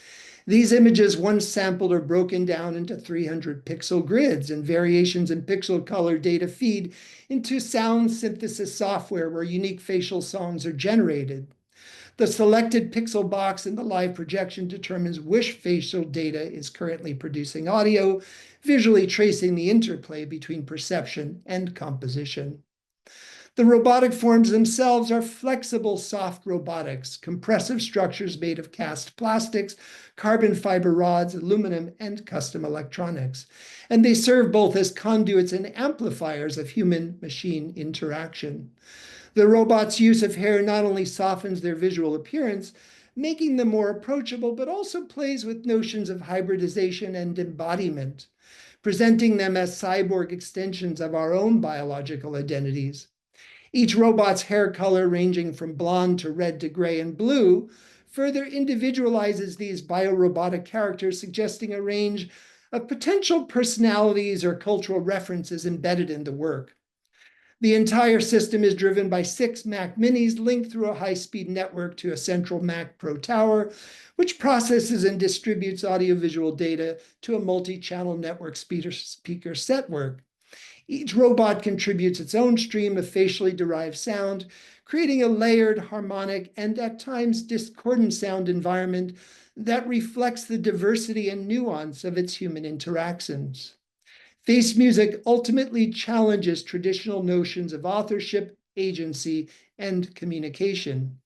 These images, once sampled, are broken down into 300 pixel grids, and variations in pixel color data feed into sound synthesis software where unique facial songs are generated. The selected pixel box in the live projection determines which facial data is currently producing audio, visually tracing the interplay between perception and composition. The robotic forms themselves are flexible, soft robotics, compressive structures made of cast plastics, carbon fiber rods, aluminum, and custom electronics. And they serve both as conduits and amplifiers of human-machine interaction. The robot's use of hair not only softens their visual appearance, making them more approachable, but also plays with notions of hybridization and embodiment, presenting them as cyborg extensions of our own biological identities. Each robot's hair color, ranging from blonde to red to gray and blue, further individualizes these biorobotic characters, suggesting a range of potential personalities or cultural references embedded in the work. The entire system is driven by 6 Mac Minis linked through a high-speed network to a central Mac Pro tower, which processes and distributes audiovisual data to a multi-channel network speaker network. Each robot contributes its own stream of facially derived sound, creating a layered, harmonic, and at times discordant sound environment that reflects the diversity and nuance of its human interactions. Face music ultimately challenges traditional notions of authorship, agency, and communication.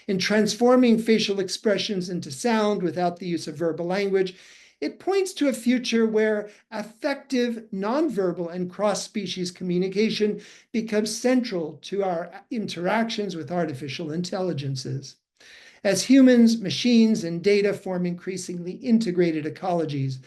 In transforming facial expressions into sound without the use of verbal language, it points to a future where affective, nonverbal, and cross-species communication becomes central to our interactions with artificial intelligences. As humans, machines, and data form increasingly integrated ecologies,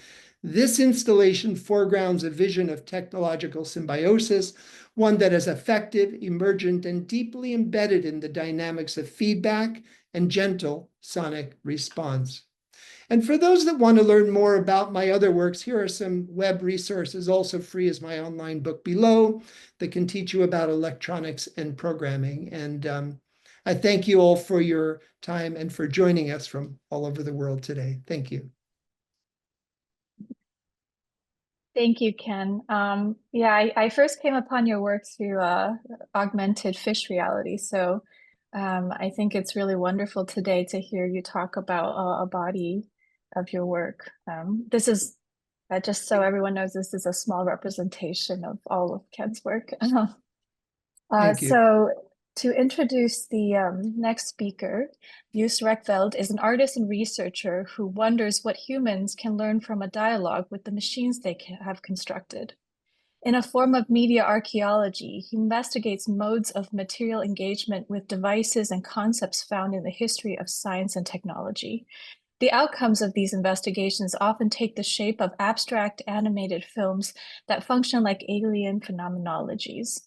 this installation foregrounds a vision of technological symbiosis, one that is effective, emergent, and deeply embedded in the dynamics of feedback and gentle sonic response. And for those that want to learn more about my other works, here are some web resources, also free as my online book below, that can teach you about electronics and programming. And I thank you all for your time and for joining us from all over the world today. Thank you. Thank you, Ken. I first came upon your work through augmented fish reality. So I think it's really wonderful today to hear you talk about a body of your work. This is, just so everyone knows, this is a small representation of all of Ken's work. Thank you. So to introduce the next speaker, Joost Rekveld is an artist and researcher who wonders what humans can learn from a dialogue with the machines they have constructed. In a form of media archaeology, he investigates modes of material engagement with devices and concepts found in the history of science and technology. The outcomes of these investigations often take the shape of abstract animated films that function like alien phenomenologies.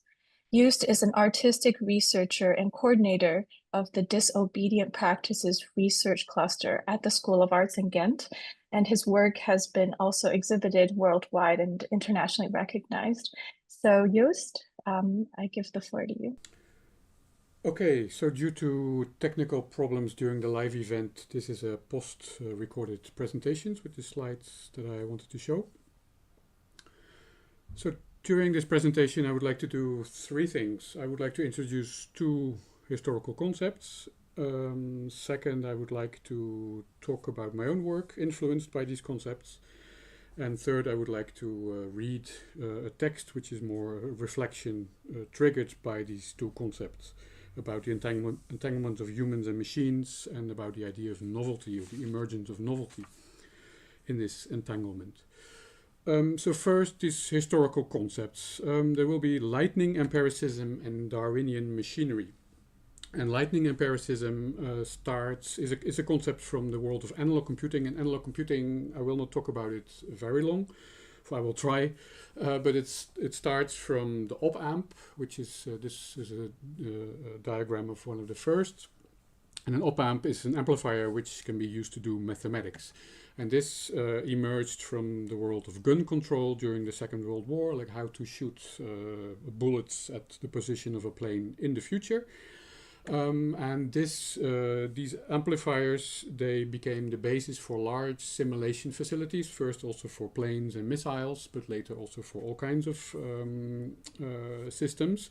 Joost is an artistic researcher and coordinator of the Disobedient Practices Research Cluster at the School of Arts in Ghent, and his work has been also exhibited worldwide and internationally recognized. So Joost, I give the floor to you. Okay, so due to technical problems during the live event, this is a post-recorded presentations with the slides that I wanted to show. So during this presentation, I would like to do 3 things. I would like to introduce 2 historical concepts. Second, I would like to talk about my own work influenced by these concepts. And third, I would like to read a text which is more a reflection triggered by these 2 concepts about the entanglement of humans and machines and about the idea of novelty, of the emergence of novelty in this entanglement. So first, these historical concepts. There will be lightning empiricism and Darwinian machinery. And lightning empiricism is a concept from the world of analog computing. And analog computing, I will not talk about it very long. I will try, but it starts from the op amp, which is this is a diagram of one of the first. And an op-amp is an amplifier which can be used to do mathematics. And this emerged from the world of gun control during the Second World War, like how to shoot bullets at the position of a plane in the future. And these amplifiers, they became the basis for large simulation facilities, first also for planes and missiles, but later also for all kinds of systems.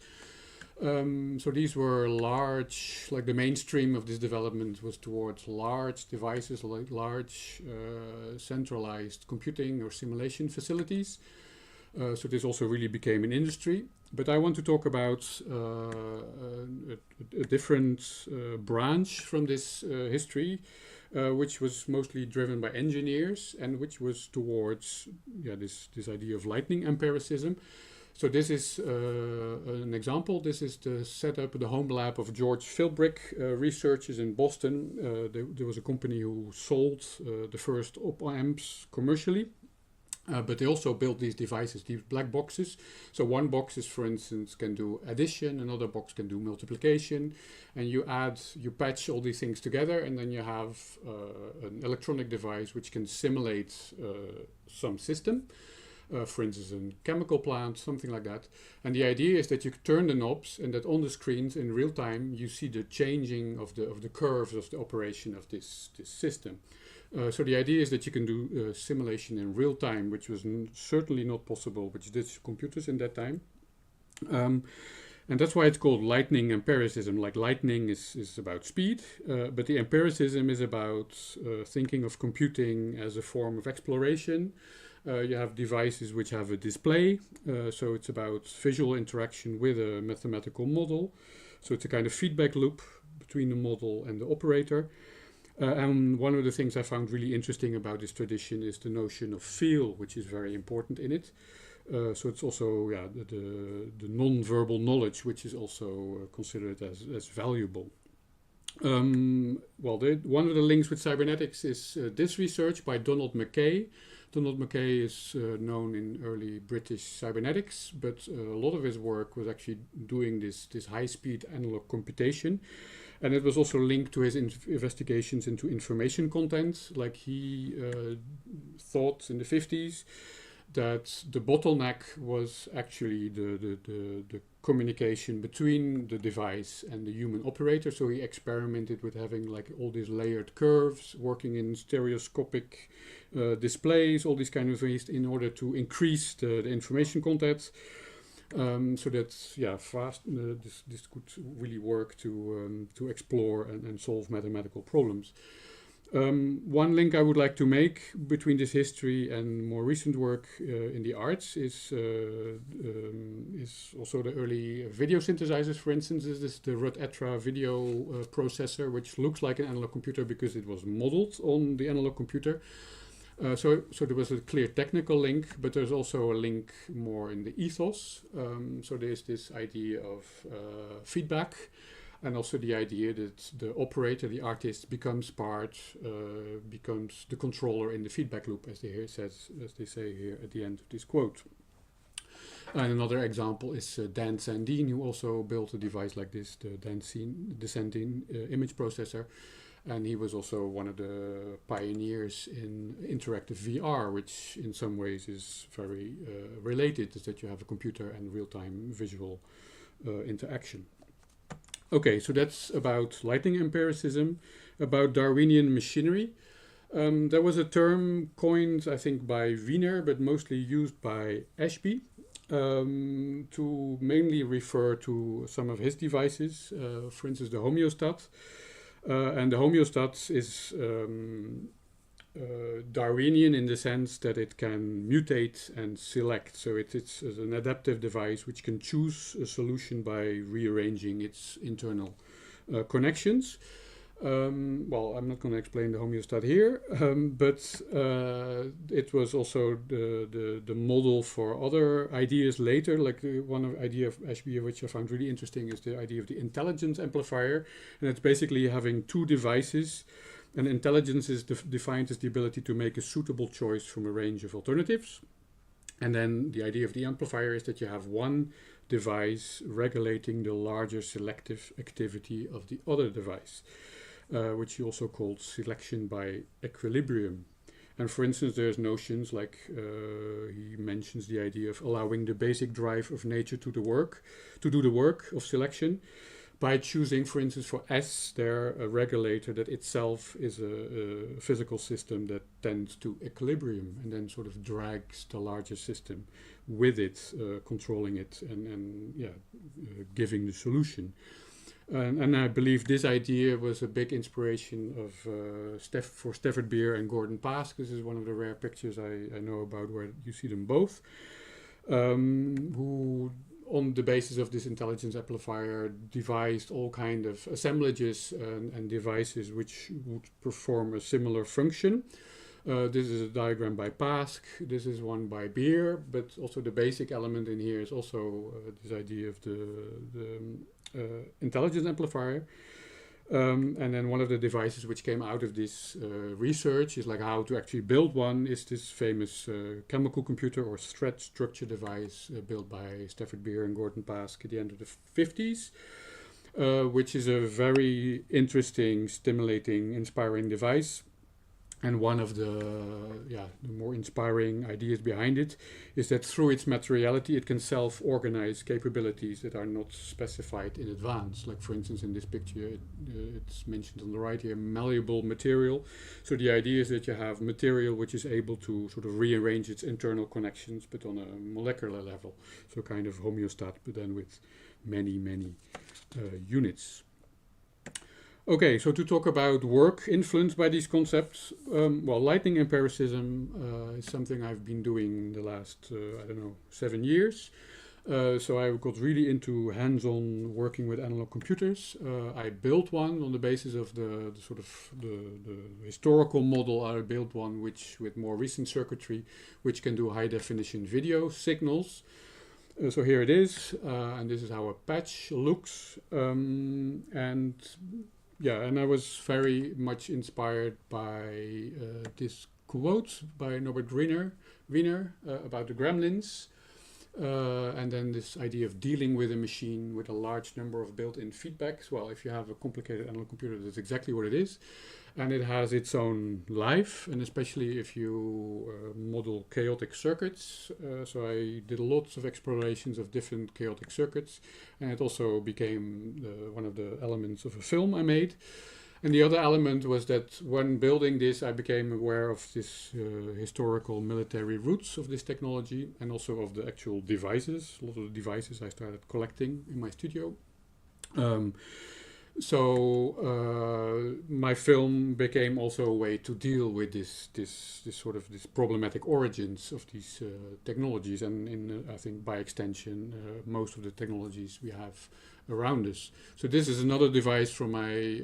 So these were large, like the mainstream of this development was towards large devices, like large centralized computing or simulation facilities. So this also really became an industry. But I want to talk about a different branch from this history, which was mostly driven by engineers and which was towards this idea of lightning empiricism. So this is an example. This is the setup, the home lab of George Philbrick researchers in Boston. There was a company who sold the first op-amps commercially. But they also built these devices, these black boxes. So one box is, for instance, can do addition, another box can do multiplication, and you patch all these things together, and then you have an electronic device which can simulate some system. For instance, a chemical plant, something like that. And the idea is that you turn the knobs and that on the screens in real time, you see the changing of the curves of the operation of this system. So the idea is that you can do simulation in real time, which was certainly not possible with digital computers in that time. And that's why it's called lightning empiricism. Like lightning is about speed, but the empiricism is about thinking of computing as a form of exploration. You have devices which have a display, so it's about visual interaction with a mathematical model. So it's a kind of feedback loop between the model and the operator. And one of the things I found really interesting about this tradition is the notion of feel, which is very important in it. So it's also the non-verbal knowledge, which is also considered as valuable. One of the links with cybernetics is this research by Donald McKay. Donald McKay is known in early British cybernetics, but a lot of his work was actually doing this high-speed analog computation. And it was also linked to his investigations into information content. Like he thought in the 50s that the bottleneck was actually the communication between the device and the human operator. So he experimented with having like all these layered curves, working in stereoscopic displays, all these kind of ways in order to increase the information content. So that this could really work to explore and solve mathematical problems. One link I would like to make between this history and more recent work in the arts is also the early video synthesizers. For instance, this is the Rud-Etra video processor, which looks like an analog computer because it was modeled on the analog computer. So there was a clear technical link, but there's also a link more in the ethos. So there's this idea of feedback, and also the idea that the operator, the artist, becomes the controller in the feedback loop, as they say here at the end of this quote. And another example is Dan Sandine, who also built a device like this, the Sandine image processor. And he was also one of the pioneers in interactive VR, which in some ways is very related, is that you have a computer and real-time visual interaction. Okay, so that's about lightning empiricism. About Darwinian machinery. There was a term coined, I think, by Wiener, but mostly used by Ashby, to mainly refer to some of his devices, for instance, the homeostat. And the homeostat is Darwinian in the sense that it can mutate and select. So it's an adaptive device which can choose a solution by rearranging its internal connections. Well, I'm not going to explain the homeostat here, but it was also the model for other ideas later. Like one idea of Ashby, which I found really interesting, is the idea of the intelligence amplifier, and it's basically having two devices. And intelligence is defined as the ability to make a suitable choice from a range of alternatives. And then the idea of the amplifier is that you have one device regulating the larger selective activity of the other device. which he also called selection by equilibrium. And for instance, there's notions like he mentions the idea of allowing the basic drive of nature to do the work of selection by choosing, for instance, for S, there a regulator that itself is a physical system that tends to equilibrium and then sort of drags the larger system with it, controlling it and giving the solution. And I believe this idea was a big inspiration of for Stafford Beer and Gordon Pask. This is one of the rare pictures I know about where you see them both, who on the basis of this intelligence amplifier devised all kind of assemblages and devices which would perform a similar function. This is a diagram by Pask, this is one by Beer, but also the basic element in here is also this idea of the intelligence amplifier. And then one of the devices which came out of this research is like how to actually build one is this famous chemical computer or thread structure device built by Stafford Beer and Gordon Pask at the end of the 50s, which is a very interesting, stimulating, inspiring device. And one of the more inspiring ideas behind it is that through its materiality, it can self-organize capabilities that are not specified in advance. Like, for instance, in this picture, it's mentioned on the right here, malleable material. So the idea is that you have material which is able to sort of rearrange its internal connections, but on a molecular level. So kind of homeostat, but then with many, many units. Okay, so to talk about work influenced by these concepts, well, lightning empiricism is something I've been doing the last, 7 years. So I got really into hands-on working with analog computers. I built one on the basis of the historical model. I built one which with more recent circuitry, which can do high-definition video signals. So here it is, and this is how a patch looks, and I was very much inspired by this quote by Norbert Wiener about the gremlins, and then this idea of dealing with a machine with a large number of built-in feedbacks. Well, if you have a complicated analog computer, that's exactly what it is. And it has its own life, and especially if you model chaotic circuits. So I did lots of explorations of different chaotic circuits, and it also became one of the elements of a film I made. And the other element was that when building this, I became aware of this historical military roots of this technology, and also of the actual devices. A lot of the devices I started collecting in my studio. So my film became also a way to deal with this problematic origins of these technologies, and I think by extension most of the technologies we have around us. So this is another device from my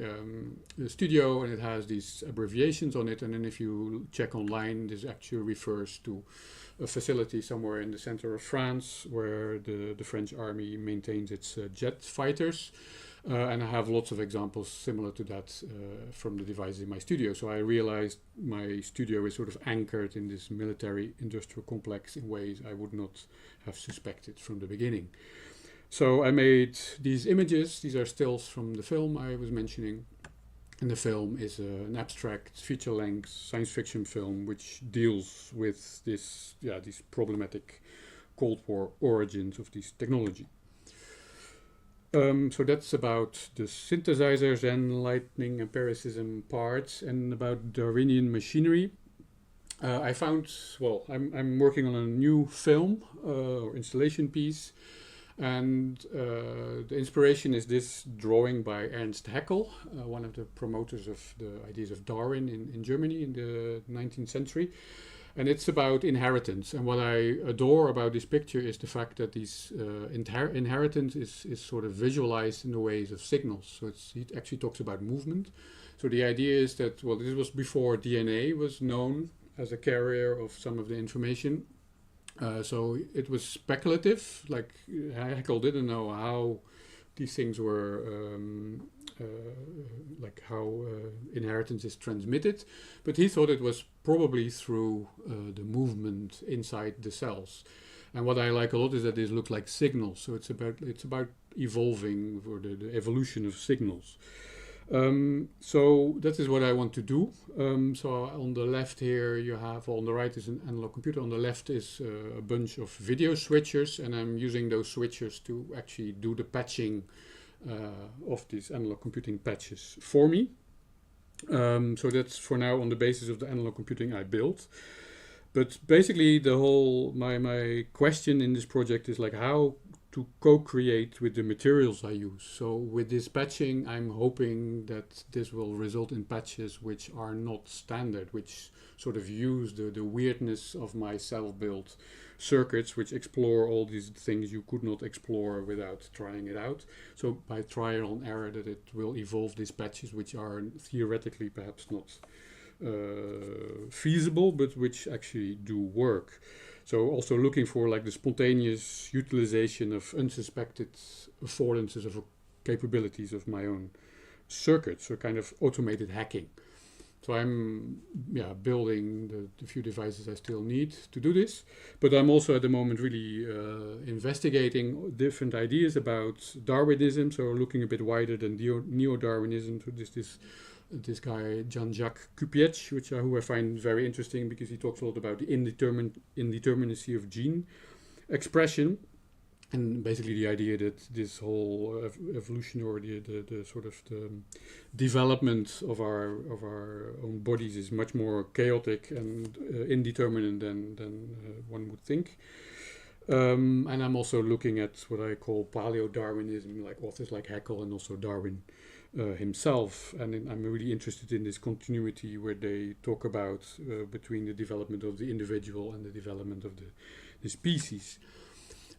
studio, and it has these abbreviations on it, and then if you check online, this actually refers to a facility somewhere in the center of France where the French army maintains its jet fighters. And I have lots of examples similar to that from the devices in my studio. So I realized my studio is sort of anchored in this military industrial complex in ways I would not have suspected from the beginning. So I made these images. These are stills from the film I was mentioning. And the film is an abstract feature-length science fiction film which deals with these problematic Cold War origins of this technology. So that's about the synthesizers and lightning empiricism parts, and about Darwinian machinery. I found, well, I'm working on a new film or installation piece, and the inspiration is this drawing by Ernst Haeckel, one of the promoters of the ideas of Darwin in Germany in the 19th century. And it's about inheritance. And what I adore about this picture is the fact that this inheritance is sort of visualized in the ways of signals. So he actually talks about movement. So the idea is that, well, this was before DNA was known as a carrier of some of the information. So it was speculative, like Haeckel didn't know how these things were, like how inheritance is transmitted, but he thought it was probably through the movement inside the cells. And what I like a lot is that these look like signals. So it's about evolving, or the evolution of signals. So that is what I want to do. So on the left here you have, on the right is an analog computer, on the left is a bunch of video switchers, and I'm using those switchers to actually do the patching of these analog computing patches for me. So that's for now on the basis of the analog computing I built. But basically the whole, my question in this project is like how to co-create with the materials I use. So with this patching, I'm hoping that this will result in patches which are not standard, which sort of use the weirdness of my self-built circuits, which explore all these things you could not explore without trying it out. So by trial and error that it will evolve these patches, which are theoretically perhaps not feasible, but which actually do work. So also looking for like the spontaneous utilization of unsuspected affordances of capabilities of my own circuits, so kind of automated hacking. So I'm building the few devices I still need to do this, but I'm also at the moment really investigating different ideas about Darwinism, so looking a bit wider than neo-Darwinism. So this guy Jean-Jacques Cupiech, who I find very interesting because he talks a lot about the indeterminacy of gene expression, and basically the idea that this whole evolution or the sort of the development of our own bodies is much more chaotic and indeterminate than one would think. And I'm also looking at what I call paleo-Darwinism, like authors like Haeckel and also Darwin himself, and I'm really interested in this continuity where they talk about between the development of the individual and the development of the species.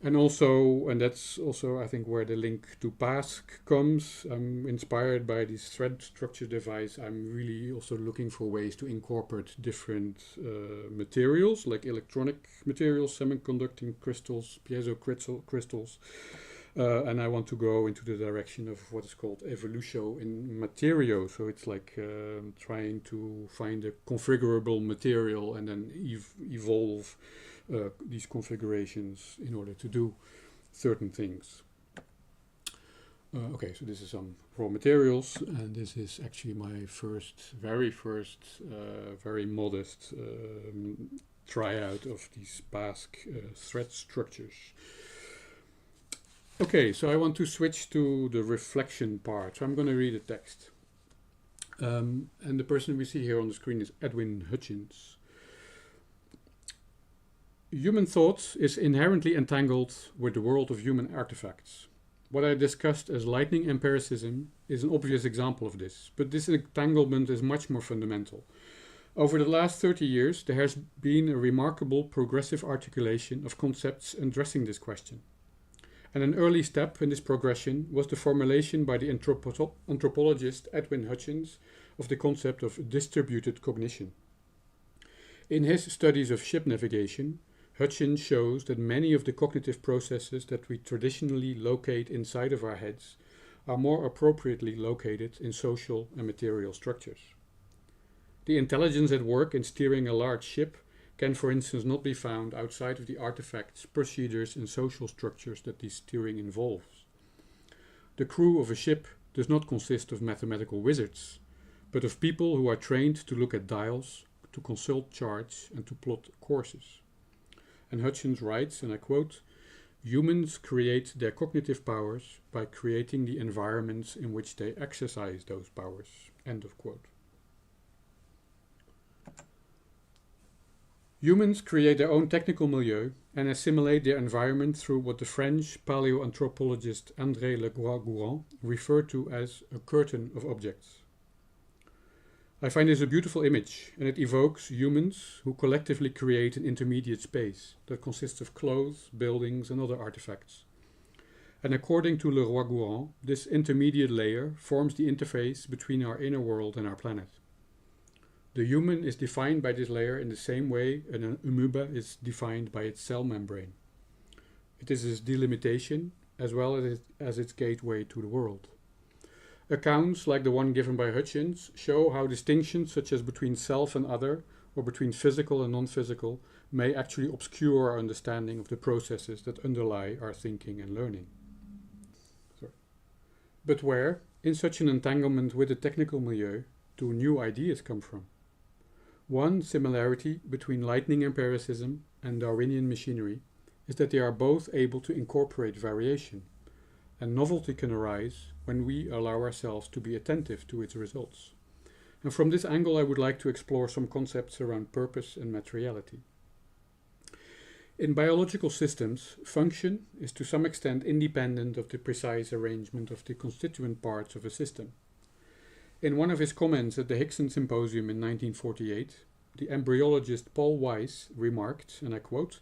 And also, and that's also I think where the link to Pasc comes. I'm inspired by this thread structure device. I'm really also looking for ways to incorporate different materials like electronic materials, semiconducting crystals, piezo crystals. And I want to go into the direction of what is called evolutio in materio. So it's like trying to find a configurable material and then evolve these configurations in order to do certain things. Okay, so this is some raw materials, and this is actually my very first, very modest tryout of these Pasc thread structures. Okay, so I want to switch to the reflection part. So I'm going to read a text. And the person we see here on the screen is Edwin Hutchins. Human thought is inherently entangled with the world of human artifacts. What I discussed as lightning empiricism is an obvious example of this, but this entanglement is much more fundamental. Over the last 30 years, there has been a remarkable progressive articulation of concepts addressing this question. And an early step in this progression was the formulation by the anthropologist Edwin Hutchins of the concept of distributed cognition. In his studies of ship navigation, Hutchins shows that many of the cognitive processes that we traditionally locate inside of our heads are more appropriately located in social and material structures. The intelligence at work in steering a large ship can, for instance, not be found outside of the artifacts, procedures, and social structures that this steering involves. The crew of a ship does not consist of mathematical wizards, but of people who are trained to look at dials, to consult charts, and to plot courses. And Hutchins writes, and I quote, "Humans create their cognitive powers by creating the environments in which they exercise those powers." End of quote. Humans create their own technical milieu and assimilate their environment through what the French paleoanthropologist André Lecroix-Gourand referred to as a curtain of objects. I find this a beautiful image, and it evokes humans who collectively create an intermediate space that consists of clothes, buildings, and other artifacts. And according to Lecroix-Gourand, this intermediate layer forms the interface between our inner world and our planet. The human is defined by this layer in the same way an amoeba is defined by its cell membrane. It is its delimitation as well as its gateway to the world. Accounts like the one given by Hutchins show how distinctions such as between self and other, or between physical and non-physical, may actually obscure our understanding of the processes that underlie our thinking and learning. But where, In such an entanglement with the technical milieu, do new ideas come from? One similarity between lightning empiricism and Darwinian machinery is that they are both able to incorporate variation, and novelty can arise when we allow ourselves to be attentive to its results. And from this angle, I would like to explore some concepts around purpose and materiality. In biological systems, function is to some extent independent of the precise arrangement of the constituent parts of a system. In one of his comments at the Hickson Symposium in 1948, the embryologist Paul Weiss remarked, and I quote,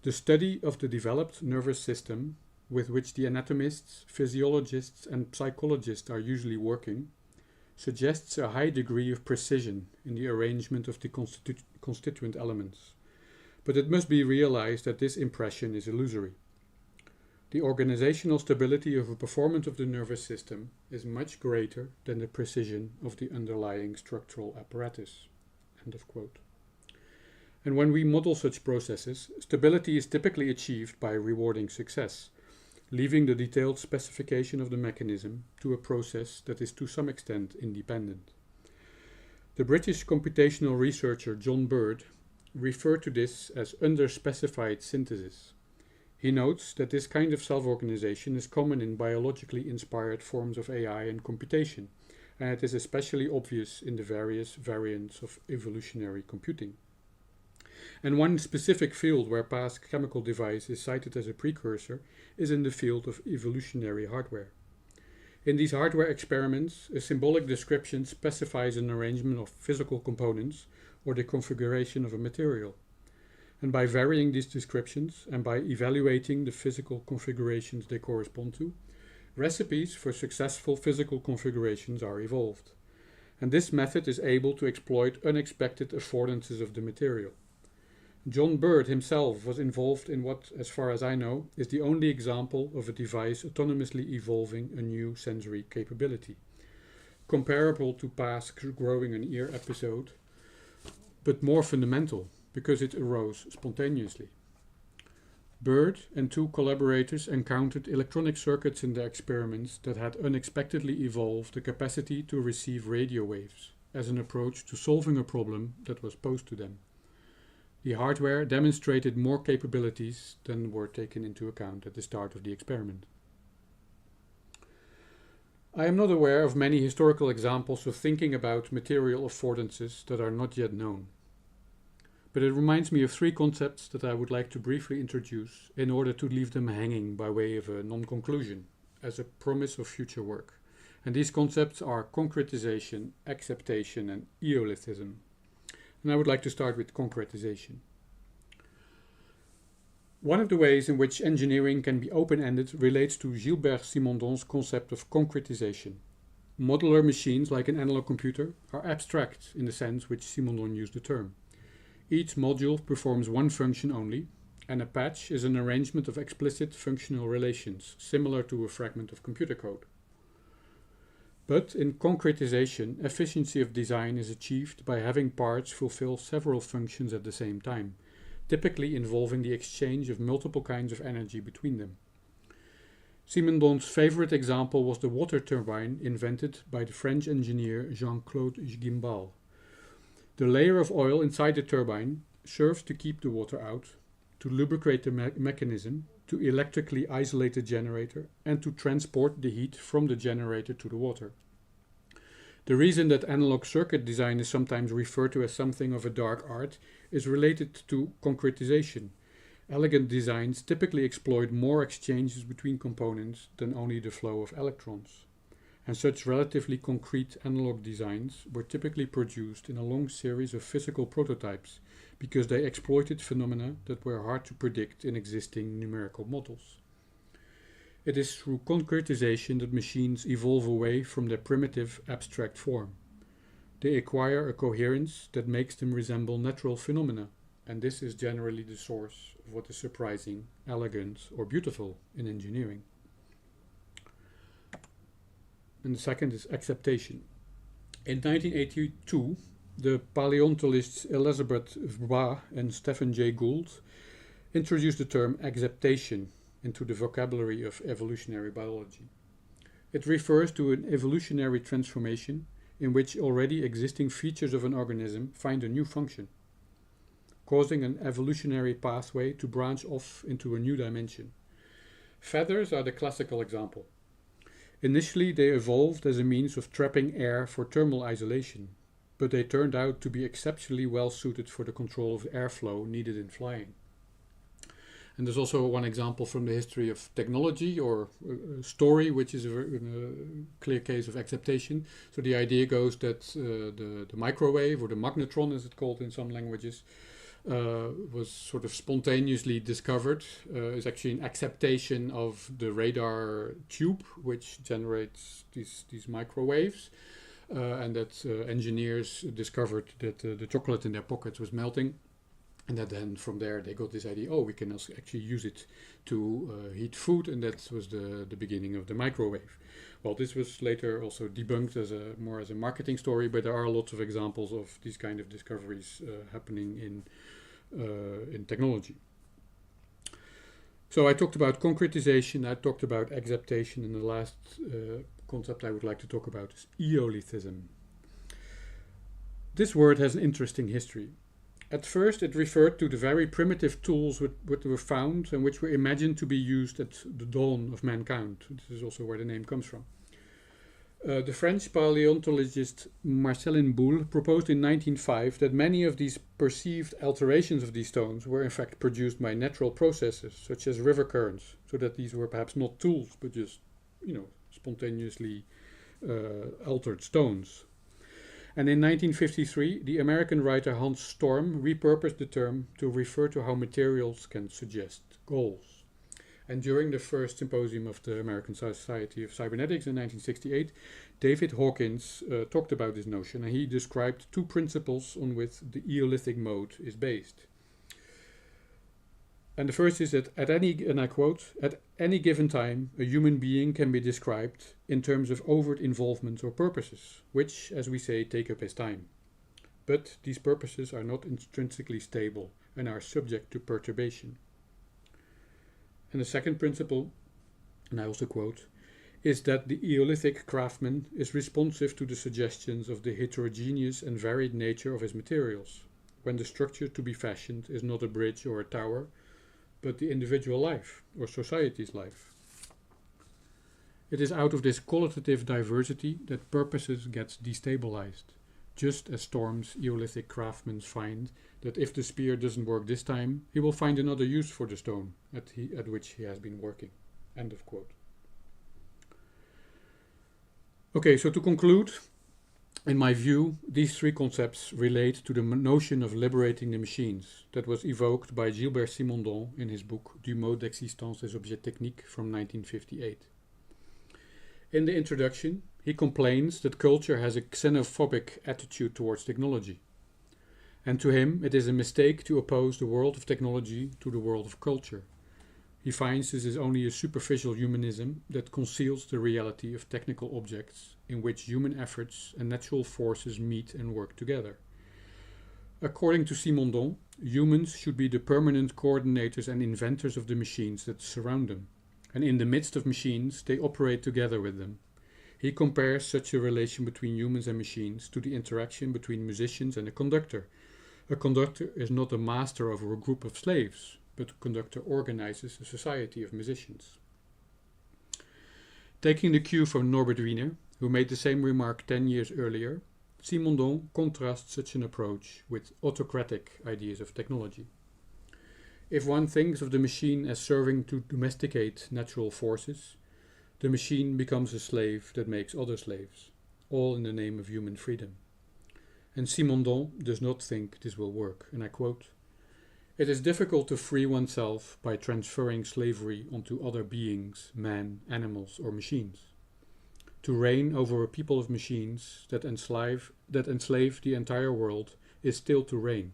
"The study of the developed nervous system with which the anatomists, physiologists, and psychologists are usually working suggests a high degree of precision in the arrangement of the constituent elements. But it must be realized that this impression is illusory. The organizational stability of a performance of the nervous system is much greater than the precision of the underlying structural apparatus." End of quote. And when we model such processes, stability is typically achieved by rewarding success, leaving the detailed specification of the mechanism to a process that is to some extent independent. The British computational researcher John Bird referred to this as underspecified synthesis. He notes that this kind of self-organization is common in biologically inspired forms of AI and computation, and it is especially obvious in the various variants of evolutionary computing. And one specific field where past chemical device is cited as a precursor is in the field of evolutionary hardware. In these hardware experiments, a symbolic description specifies an arrangement of physical components or the configuration of a material. And by varying these descriptions and by evaluating the physical configurations they correspond to, recipes for successful physical configurations are evolved. And this method is able to exploit unexpected affordances of the material. John Bird himself was involved in what, as far as I know, is the only example of a device autonomously evolving a new sensory capability, comparable to Pa's growing an ear episode, but more fundamental because it arose spontaneously. Bird and two collaborators encountered electronic circuits in their experiments that had unexpectedly evolved the capacity to receive radio waves as an approach to solving a problem that was posed to them. The hardware demonstrated more capabilities than were taken into account at the start of the experiment. I am not aware of many historical examples of thinking about material affordances that are not yet known. But it reminds me of three concepts that I would like to briefly introduce in order to leave them hanging by way of a non-conclusion, as a promise of future work. And these concepts are concretization, acceptation, and eolithism. And I would like to start with concretization. One of the ways in which engineering can be open-ended relates to Gilbert Simondon's concept of concretization. Modular machines, like an analog computer, are abstract in the sense which Simondon used the term. Each module performs one function only, and a patch is an arrangement of explicit functional relations, similar to a fragment of computer code. But in concretization, efficiency of design is achieved by having parts fulfill several functions at the same time, typically involving the exchange of multiple kinds of energy between them. Simondon's favorite example was the water turbine invented by the French engineer Jean-Claude Guimbal. The layer of oil inside the turbine serves to keep the water out, to lubricate the mechanism, to electrically isolate the generator, and to transport the heat from the generator to the water. The reason that analog circuit design is sometimes referred to as something of a dark art is related to concretization. Elegant designs typically exploit more exchanges between components than only the flow of electrons. And such relatively concrete analog designs were typically produced in a long series of physical prototypes because they exploited phenomena that were hard to predict in existing numerical models. It is through concretization that machines evolve away from their primitive abstract form. They acquire a coherence that makes them resemble natural phenomena, and this is generally the source of what is surprising, elegant, or beautiful in engineering. And the second is acceptation. In 1982, the paleontologists Elizabeth Waugh and Stephen Jay Gould introduced the term acceptation into the vocabulary of evolutionary biology. It refers to an evolutionary transformation in which already existing features of an organism find a new function, causing an evolutionary pathway to branch off into a new dimension. Feathers are the classical example. Initially, they evolved as a means of trapping air for thermal isolation, but they turned out to be exceptionally well suited for the control of airflow needed in flying. And there's also one example from the history of technology, or a story, which is a clear case of acceptation. So the idea goes that the microwave, or the magnetron as it's called in some languages, was sort of spontaneously discovered, is actually an acceptation of the radar tube, which generates these microwaves, and that engineers discovered that the chocolate in their pockets was melting. And that then from there they got this idea, oh, we can also actually use it to heat food, and that was the beginning of the microwave. Well, this was later also debunked as more as a marketing story, but there are lots of examples of these kind of discoveries happening in technology. So I talked about concretization, I talked about acceptation, and the last concept I would like to talk about is eolithism. This word has an interesting history. At first, it referred to the very primitive tools which were found and which were imagined to be used at the dawn of mankind. This is also where the name comes from. The French paleontologist Marcelin Boule proposed in 1905 that many of these perceived alterations of these stones were in fact produced by natural processes, such as river currents, so that these were perhaps not tools, but just, spontaneously altered stones. And in 1953, the American writer Hans Storm repurposed the term to refer to how materials can suggest goals. And during the first symposium of the American Society of Cybernetics in 1968, David Hawkins talked about this notion, and he described two principles on which the eolithic mode is based. And the first is that and I quote, at any given time, a human being can be described in terms of overt involvement or purposes, which, as we say, take up his time. But these purposes are not intrinsically stable and are subject to perturbation. And the second principle, and I also quote, is that the Eolithic craftsman is responsive to the suggestions of the heterogeneous and varied nature of his materials, when the structure to be fashioned is not a bridge or a tower, but the individual life, or society's life. It is out of this qualitative diversity that purposes gets destabilized, just as Storm's Eolithic craftsmen find that if the spear doesn't work this time, he will find another use for the stone at which he has been working. End of quote. Okay, so to conclude, in my view, these three concepts relate to the notion of liberating the machines that was evoked by Gilbert Simondon in his book Du mode d'existence des objets techniques from 1958. In the introduction, he complains that culture has a xenophobic attitude towards technology. And to him, it is a mistake to oppose the world of technology to the world of culture. He finds this is only a superficial humanism that conceals the reality of technical objects in which human efforts and natural forces meet and work together. According to Simondon, humans should be the permanent coordinators and inventors of the machines that surround them, and in the midst of machines, they operate together with them. He compares such a relation between humans and machines to the interaction between musicians and a conductor. A conductor is not a master over a group of slaves, but a conductor organizes a society of musicians. Taking the cue from Norbert Wiener, who made the same remark 10 years earlier, Simondon contrasts such an approach with autocratic ideas of technology. If one thinks of the machine as serving to domesticate natural forces, the machine becomes a slave that makes other slaves, all in the name of human freedom. And Simondon does not think this will work, and I quote, "It is difficult to free oneself by transferring slavery onto other beings, men, animals, or machines. To reign over a people of machines that enslave the entire world is still to reign,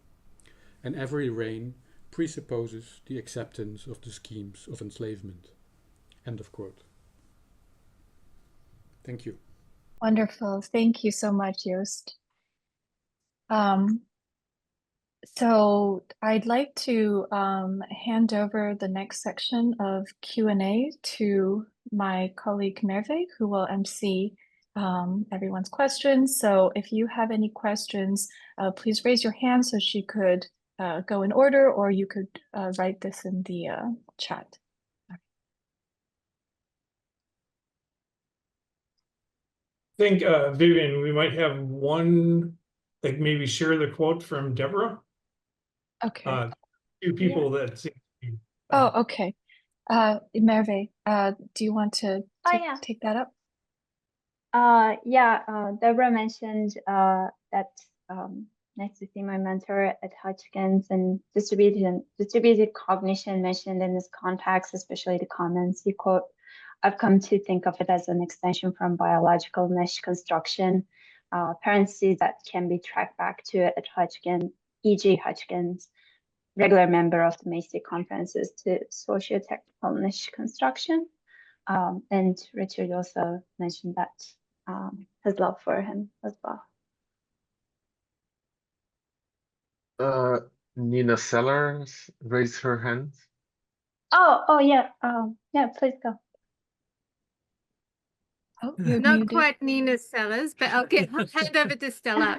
and every reign presupposes the acceptance of the schemes of enslavement." End of quote. Thank you. Wonderful. Thank you so much, Joost. So I'd like to hand over the next section of Q&A to my colleague Merve, who will MC everyone's questions. So if you have any questions, please raise your hand so she could go in order, or you could write this in the chat. I think, Vivian, we might have one, like maybe share the quote from Deborah. Okay. Two people that seem to be, Oh, okay. Merve, do you want to yeah. take that up? Deborah mentioned that nice to see my mentor at Hutchins, and distributed cognition mentioned in this context, especially the comments you quote. I've come to think of it as an extension from biological mesh construction, parentheses that can be tracked back to at Hutchins, e.g. Hutchins, regular member of the Macy conferences, to socio-technical niche construction. And Richard also mentioned that his love for him as well. Nina Sellers raised her hand. Oh yeah. Yeah, please go. Oh, you're Not muted. quite Nina Sellers, but I'll hand over to Stella.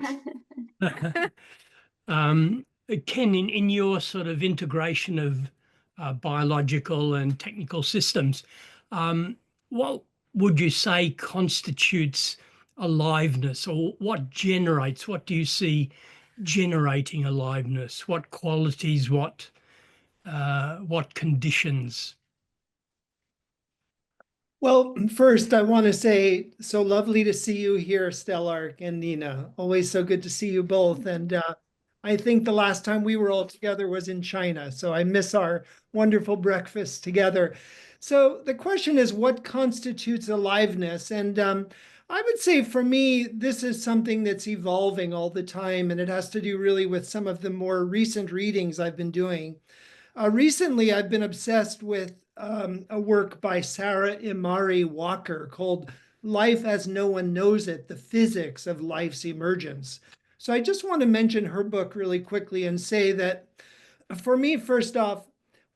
Ken, in your sort of integration of biological and technical systems, what would you say constitutes aliveness, or what do you see generating aliveness? What qualities, what conditions? Well, first, I want to say, so lovely to see you here, Stellark and Nina. Always so good to see you both. And I think the last time we were all together was in China, so I miss our wonderful breakfast together. So the question is, what constitutes aliveness? And I would say for me, this is something that's evolving all the time, and it has to do really with some of the more recent readings I've been doing. Recently, I've been obsessed with a work by Sarah Imari Walker called Life as No One Knows It, The Physics of Life's Emergence. So I just want to mention her book really quickly and say that for me, first off,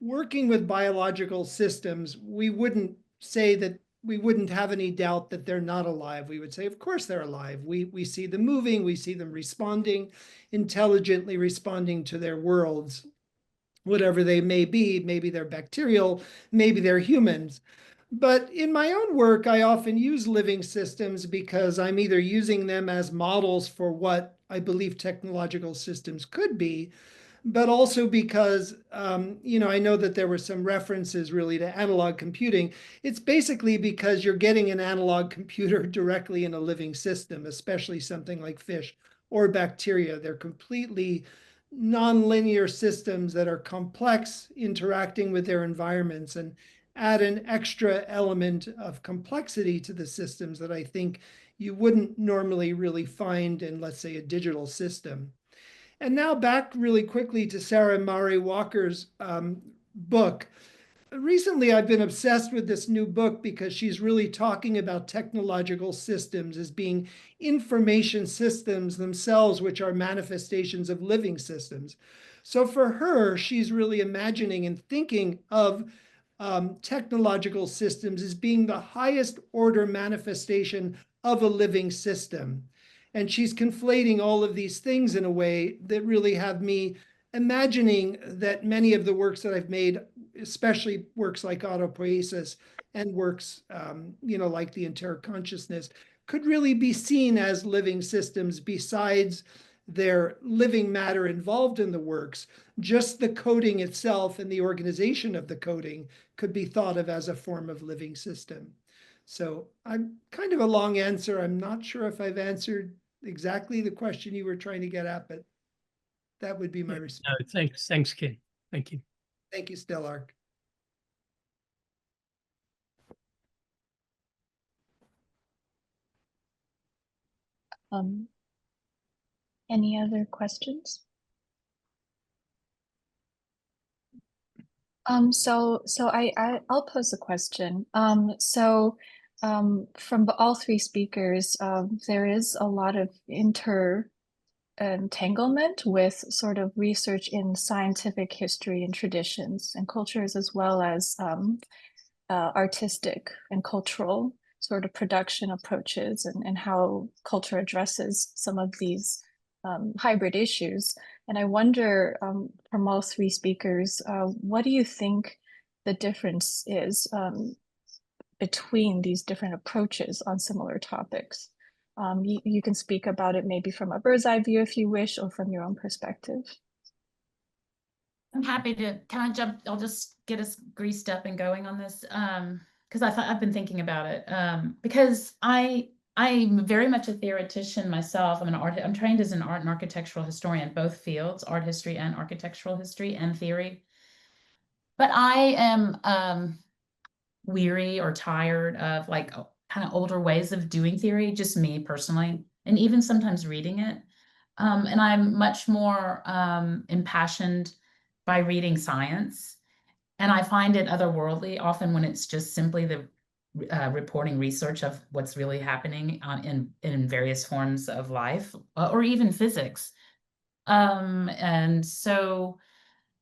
working with biological systems, we wouldn't say that we wouldn't have any doubt that they're not alive. We would say, of course they're alive. We see them moving, we see them responding, intelligently responding to their worlds, whatever they may be. Maybe they're bacterial, maybe they're humans. But in my own work, I often use living systems because I'm either using them as models for what I believe technological systems could be, but also because, I know that there were some references really to analog computing. It's basically because you're getting an analog computer directly in a living system, especially something like fish or bacteria. They're completely nonlinear systems that are complex, interacting with their environments, and add an extra element of complexity to the systems that I think you wouldn't normally really find in, let's say, a digital system. And now back really quickly to Sarah Imari Walker's book. Recently, I've been obsessed with this new book because she's really talking about technological systems as being information systems themselves, which are manifestations of living systems. So for her, she's really imagining and thinking of technological systems as being the highest order manifestation of a living system. And she's conflating all of these things in a way that really have me imagining that many of the works that I've made, especially works like autopoiesis and works, like the interconsciousness, could really be seen as living systems besides their living matter involved in the works. Just the coding itself and the organization of the coding could be thought of as a form of living system. So I'm kind of a long answer. I'm not sure if I've answered exactly the question you were trying to get at, but that would be my response. No, thanks, Ken. Thank you. Thank you, Stellark. Any other questions? So I'll pose a question. From all three speakers, there is a lot of entanglement with sort of research in scientific history and traditions and cultures, as well as artistic and cultural sort of production approaches, and how culture addresses some of these hybrid issues. And I wonder, from all three speakers, what do you think the difference is between these different approaches on similar topics? You can speak about it maybe from a bird's eye view if you wish, or from your own perspective. I'm happy to, can I jump? I'll just get us greased up and going on this, because I've been thinking about it, because I'm very much a theoretician myself. I'm trained as an art and architectural historian, both fields, art history and architectural history and theory. But I am weary or tired of like kind of older ways of doing theory, just me personally, and even sometimes reading it. And I'm much more impassioned by reading science. And I find it otherworldly often when it's just simply the reporting research of what's really happening in various forms of life, or even physics. And so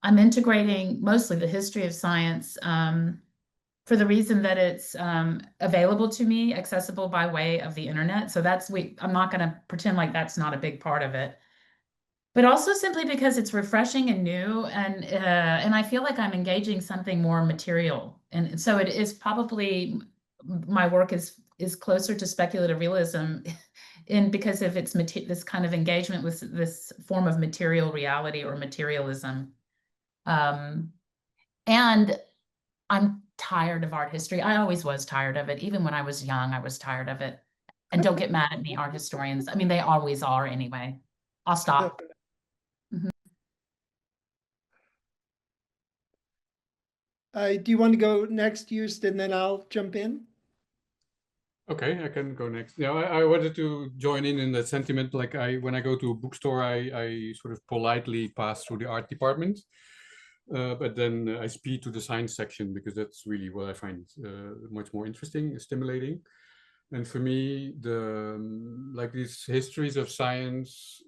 I'm integrating mostly the history of science for the reason that it's available to me, accessible by way of the internet. So I'm not going to pretend like that's not a big part of it. But also simply because it's refreshing and new, and I feel like I'm engaging something more material. And so it is probably, my work is closer to speculative realism because of its this kind of engagement with this form of material reality or materialism. And I'm tired of art history. I always was tired of it. Even when I was young, I was tired of it. And don't get mad at me, art historians. I mean, they always are anyway. I'll stop. Do you want to go next, Joost, and then I'll jump in? Okay, I can go next. Yeah, I wanted to join in that sentiment. Like when I go to a bookstore, I sort of politely pass through the art department, but then I speed to the science section because that's really what I find much more interesting, stimulating. And for me, like these histories of science,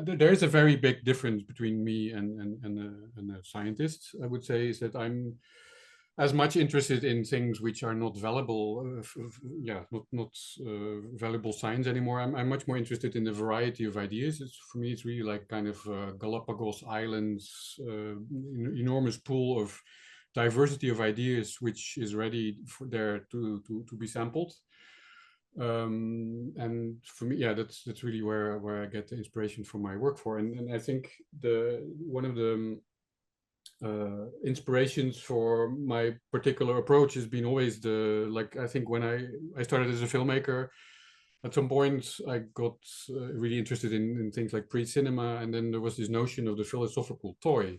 there is a very big difference between me and a scientist. I would say is that I'm as much interested in things which are not valuable, not valuable science anymore. I'm much more interested in the variety of ideas. For me, it's really like kind of Galapagos Islands, enormous pool of diversity of ideas, which is ready there to be sampled. And for me, that's really where I get the inspiration for my work for. And I think one of the inspirations for my particular approach has been always I think when I started as a filmmaker, at some point I got really interested in things like pre-cinema, and then there was this notion of the philosophical toy,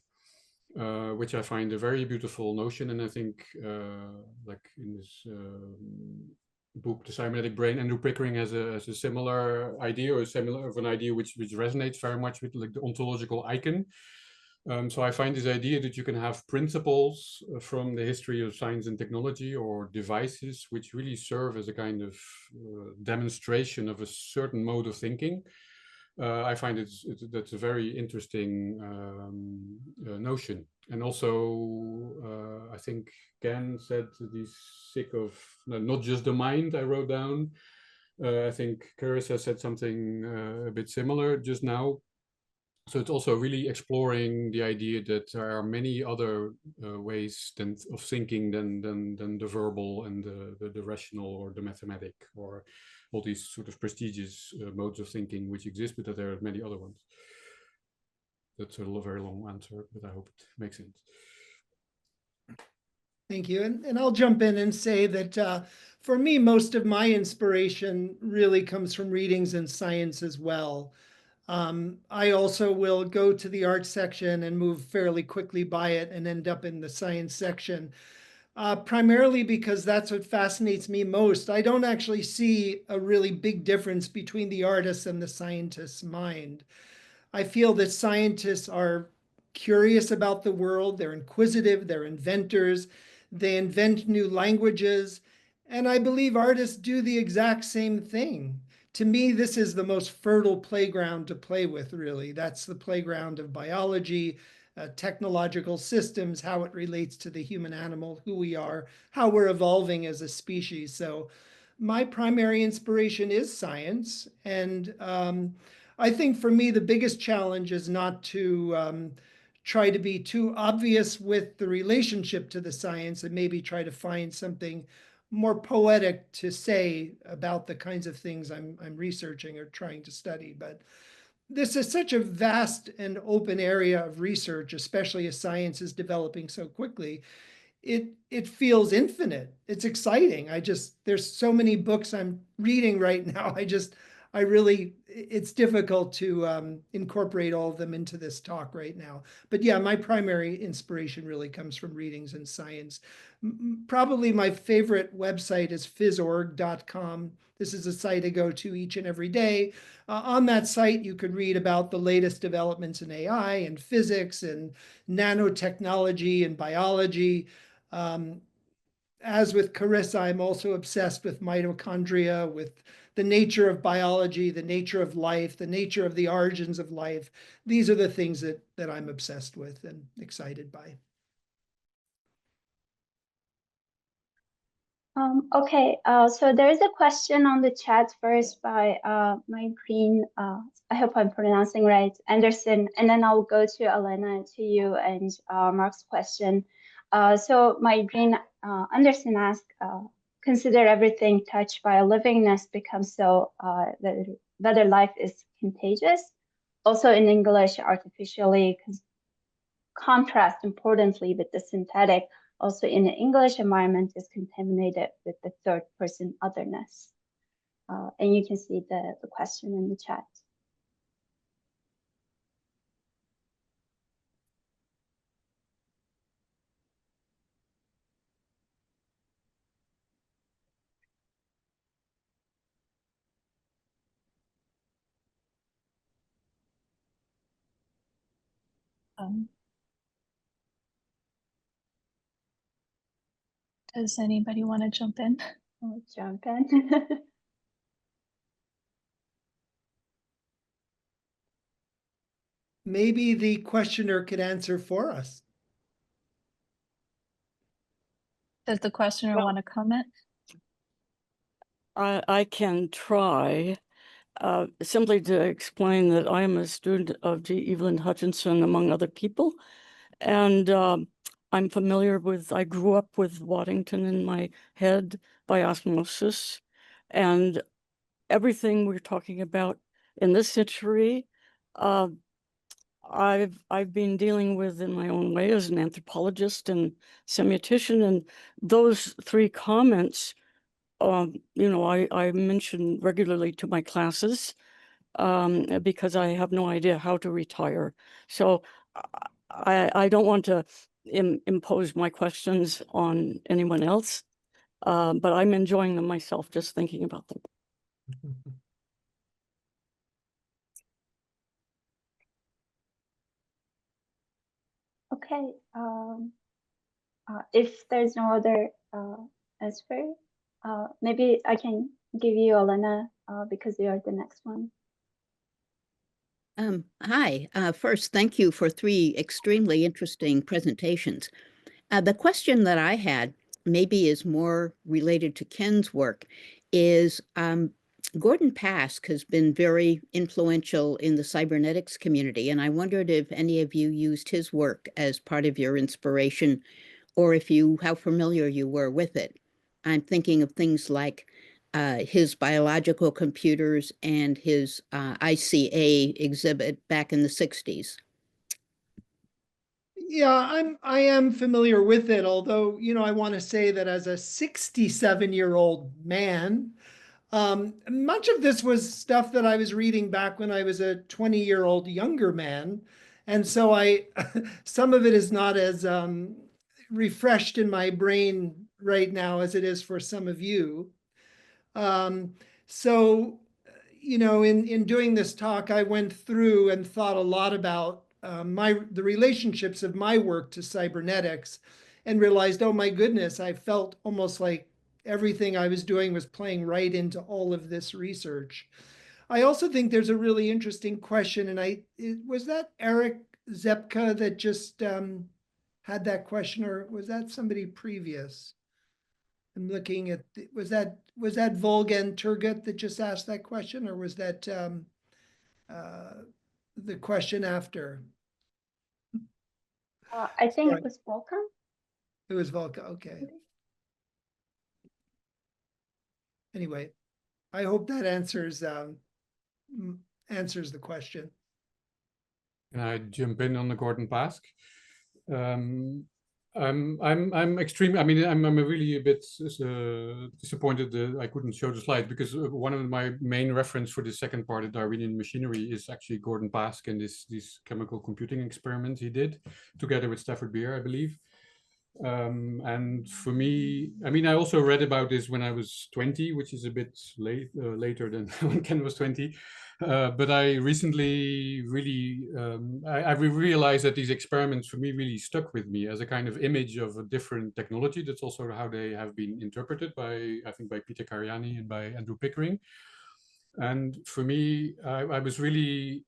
which I find a very beautiful notion. And I think like in this book, The Cybernetic Brain, Andrew Pickering has a similar idea, or similar of an idea which resonates very much with like the ontological icon. So I find this idea that you can have principles from the history of science and technology, or devices which really serve as a kind of demonstration of a certain mode of thinking. I find that's a very interesting notion. And also, I think Ken said that he's sick of not just the mind, I wrote down. I think Charissa said something a bit similar just now. So it's also really exploring the idea that there are many other ways of thinking than the verbal and the rational or the mathematic, or all these sort of prestigious modes of thinking which exist, but that there are many other ones. That's a very long answer, but I hope it makes sense. Thank you. And I'll jump in and say that for me, most of my inspiration really comes from readings in science as well. I also will go to the art section and move fairly quickly by it and end up in the science section, primarily because that's what fascinates me most. I don't actually see a really big difference between the artist and the scientist's mind. I feel that scientists are curious about the world, they're inquisitive, they're inventors, they invent new languages, and I believe artists do the exact same thing. to me, this is the most fertile playground to play with, really. That's the playground of biology, technological systems, how it relates to the human animal, who we are, how we're evolving as a species. So my primary inspiration is science. And I think for me, the biggest challenge is not to try to be too obvious with the relationship to the science and maybe try to find something more poetic to say about the kinds of things I'm researching or trying to study. But this is such a vast and open area of research, especially as science is developing so quickly. It feels infinite. It's exciting. There's so many books I'm reading right now. It's difficult to incorporate all of them into this talk right now. But yeah, my primary inspiration really comes from readings in science. Probably my favorite website is phys.org.com. This is a site I go to each and every day. On that site, you can read about the latest developments in AI and physics and nanotechnology and biology. As with Charissa, I'm also obsessed with mitochondria, with the nature of biology, the nature of life, the nature of the origins of life. These are the things that I'm obsessed with and excited by. Okay, so there is a question on the chat first by my green, I hope I'm pronouncing right, Anderson, and then I'll go to Elena, to you, and Mark's question. So my green Anderson asked, consider everything touched by a livingness becomes so whether life is contagious. Also in English, artificially contrast importantly with the synthetic. Also in the English environment is contaminated with the third person otherness. And you can see the question in the chat. Does anybody want to jump in? I'll jump in. Maybe the questioner could answer for us. Does the questioner want to comment? I can try simply to explain that I am a student of G. Evelyn Hutchinson, among other people. And I'm familiar with, I grew up with Waddington in my head by osmosis. And everything we're talking about in this century, I've been dealing with in my own way as an anthropologist and semiotician. And those three comments, I mention regularly to my classes because I have no idea how to retire. So I don't want to impose my questions on anyone else, but I'm enjoying them myself, just thinking about them. Okay, if there's no other answer, maybe I can give you Elena because you are the next one. Hi, first, thank you for three extremely interesting presentations. The question that I had maybe is more related to Ken's work is Gordon Pask has been very influential in the cybernetics community, and I wondered if any of you used his work as part of your inspiration, or how familiar you were with it. I'm thinking of things like his biological computers and his ICA exhibit back in the 60s. Yeah, I am familiar with it, although, I want to say that as a 67-year-old man, much of this was stuff that I was reading back when I was a 20-year-old younger man. And so some of it is not as refreshed in my brain right now as it is for some of you. In doing this talk, I went through and thought a lot about the relationships of my work to cybernetics and realized, oh my goodness, I felt almost like everything I was doing was playing right into all of this research. I also think there's a really interesting question, and was that Eric Zepka that just had that question, or was that somebody previous? I'm looking at, was that Volgan Turgut that just asked that question, or was that the question after? I think Sorry. it was Volkan. It was Volga, okay. Anyway, I hope that answers the question. Can I jump in on the Gordon Pask? I'm extremely. I mean, I'm really a bit disappointed that I couldn't show the slide, because one of my main reference for the second part of Darwinian machinery is actually Gordon Pask and these chemical computing experiments he did together with Stafford Beer, I believe. And for me, I mean, I also read about this when I was 20, which is a bit later than when Ken was 20. But I recently really, I realized that these experiments for me really stuck with me as a kind of image of a different technology. That's also how they have been interpreted by, I think, by Peter Cariani and by Andrew Pickering. And for me, I was really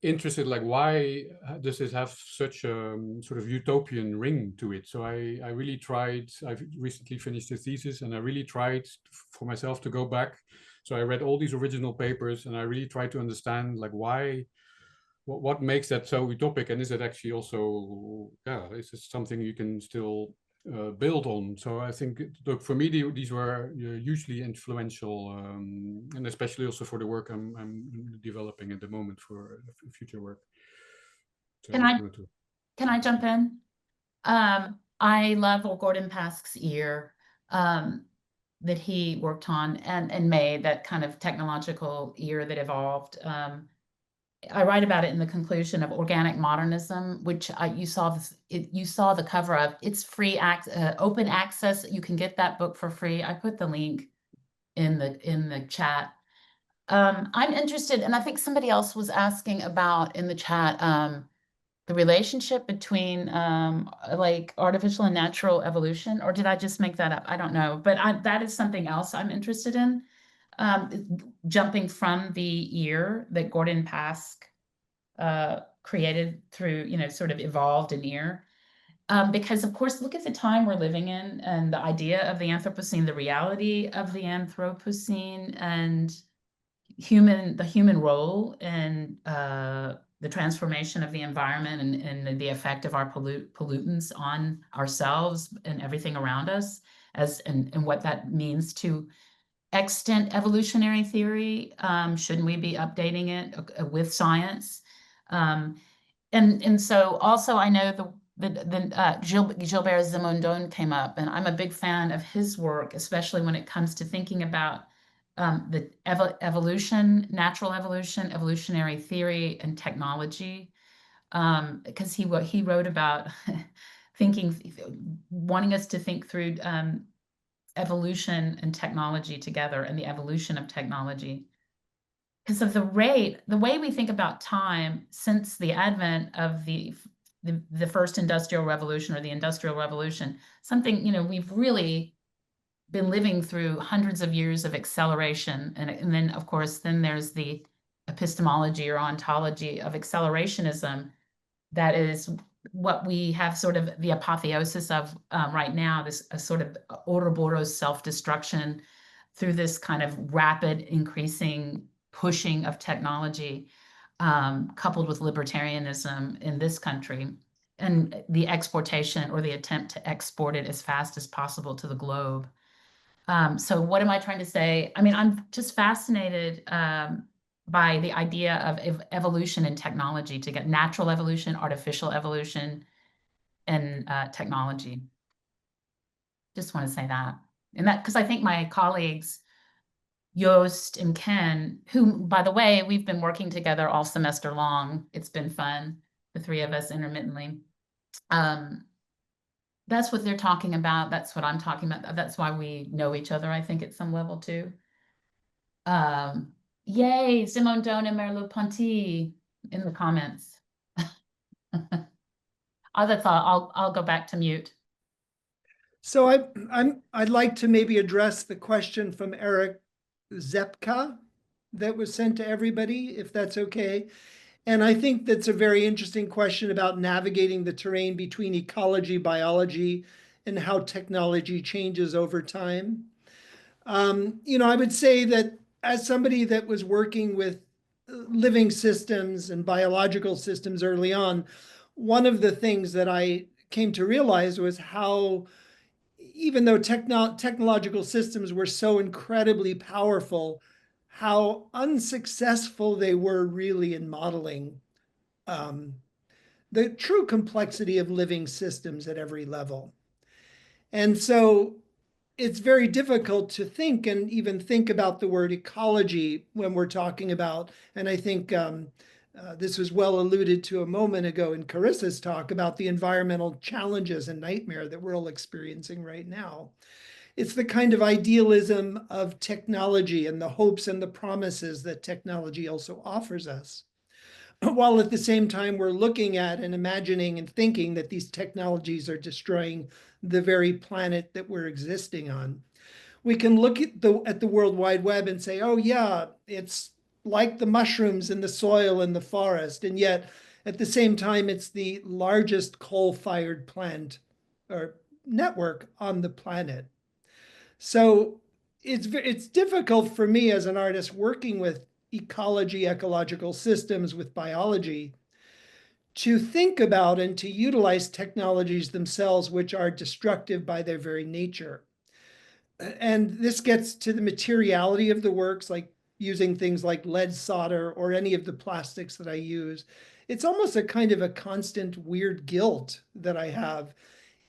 interested, like, why does this have such a sort of utopian ring to it? So I really tried, I've recently finished a thesis, and I really tried for myself to go back. So I read all these original papers, and I really tried to understand, like, why, what makes that so utopic, and is it actually also, yeah, is it something you can still build on? So I think, look, for me, these were hugely influential, and especially also for the work I'm developing at the moment for future work. So Can I jump in? I love Gordon Pask's ear that he worked on and made, that kind of technological ear that evolved. I write about it in the conclusion of Organic Modernism, which you saw the cover of. It's free open access. You can get that book for free. I put the link in the chat. I'm interested, and I think somebody else was asking about in the chat the relationship between like artificial and natural evolution, or did I just make that up? I don't know, but that is something else I'm interested in. Jumping from the ear that Gordon Pask created through, sort of evolved an ear. Because, of course, look at the time we're living in and the idea of the Anthropocene, the reality of the Anthropocene, and the human role in the transformation of the environment and the effect of our pollutants on ourselves and everything around us, and what that means to extant evolutionary theory. Shouldn't we be updating it with science? And so also I know Gilbert Simondon came up, and I'm a big fan of his work, especially when it comes to thinking about the evolution, natural evolution, evolutionary theory, and technology, because he wrote about wanting us to think through evolution and technology together, and the evolution of technology. Because of the way we think about time since the advent of the first industrial revolution, or the Industrial Revolution, something, we've really been living through hundreds of years of acceleration. And then, of course, then there's the epistemology or ontology of accelerationism. That is what we have sort of the apotheosis of right now, this sort of Ouroboros self-destruction through this kind of rapid increasing pushing of technology, coupled with libertarianism in this country, and the exportation or the attempt to export it as fast as possible to the globe. So what am I trying to say? I mean, I'm just fascinated by the idea of evolution and technology, to get natural evolution, artificial evolution, and technology. Just want to say that. And that, because I think my colleagues, Joost and Ken, who, by the way, we've been working together all semester long. It's been fun, the three of us intermittently. That's what they're talking about. That's what I'm talking about. That's why we know each other, I think, at some level too. Yay, Simondon and Merleau-Ponty in the comments. Other thought, I'll go back to mute. So I'd like to maybe address the question from Eric Zepka that was sent to everybody, if that's okay. And I think that's a very interesting question about navigating the terrain between ecology, biology, and how technology changes over time. I would say that as somebody that was working with living systems and biological systems early on, one of the things that I came to realize was how, even though technological systems were so incredibly powerful, how unsuccessful they were really in modeling the true complexity of living systems at every level. And so it's very difficult to think and even think about the word ecology when we're talking about, and I think this was well alluded to a moment ago in Charissa's talk about the environmental challenges and nightmare that we're all experiencing right now. It's the kind of idealism of technology and the hopes and the promises that technology also offers us, while at the same time we're looking at and imagining and thinking that these technologies are destroying the very planet that we're existing on. We can look at the World Wide Web and say, oh yeah, it's like the mushrooms in the soil in the forest, and yet at the same time it's the largest coal-fired plant or network on the planet. So it's difficult for me as an artist working with ecology, ecological systems, with biology, to think about and to utilize technologies themselves which are destructive by their very nature. And this gets to the materiality of the works, like using things like lead solder or any of the plastics that I use. It's almost a kind of a constant weird guilt that I have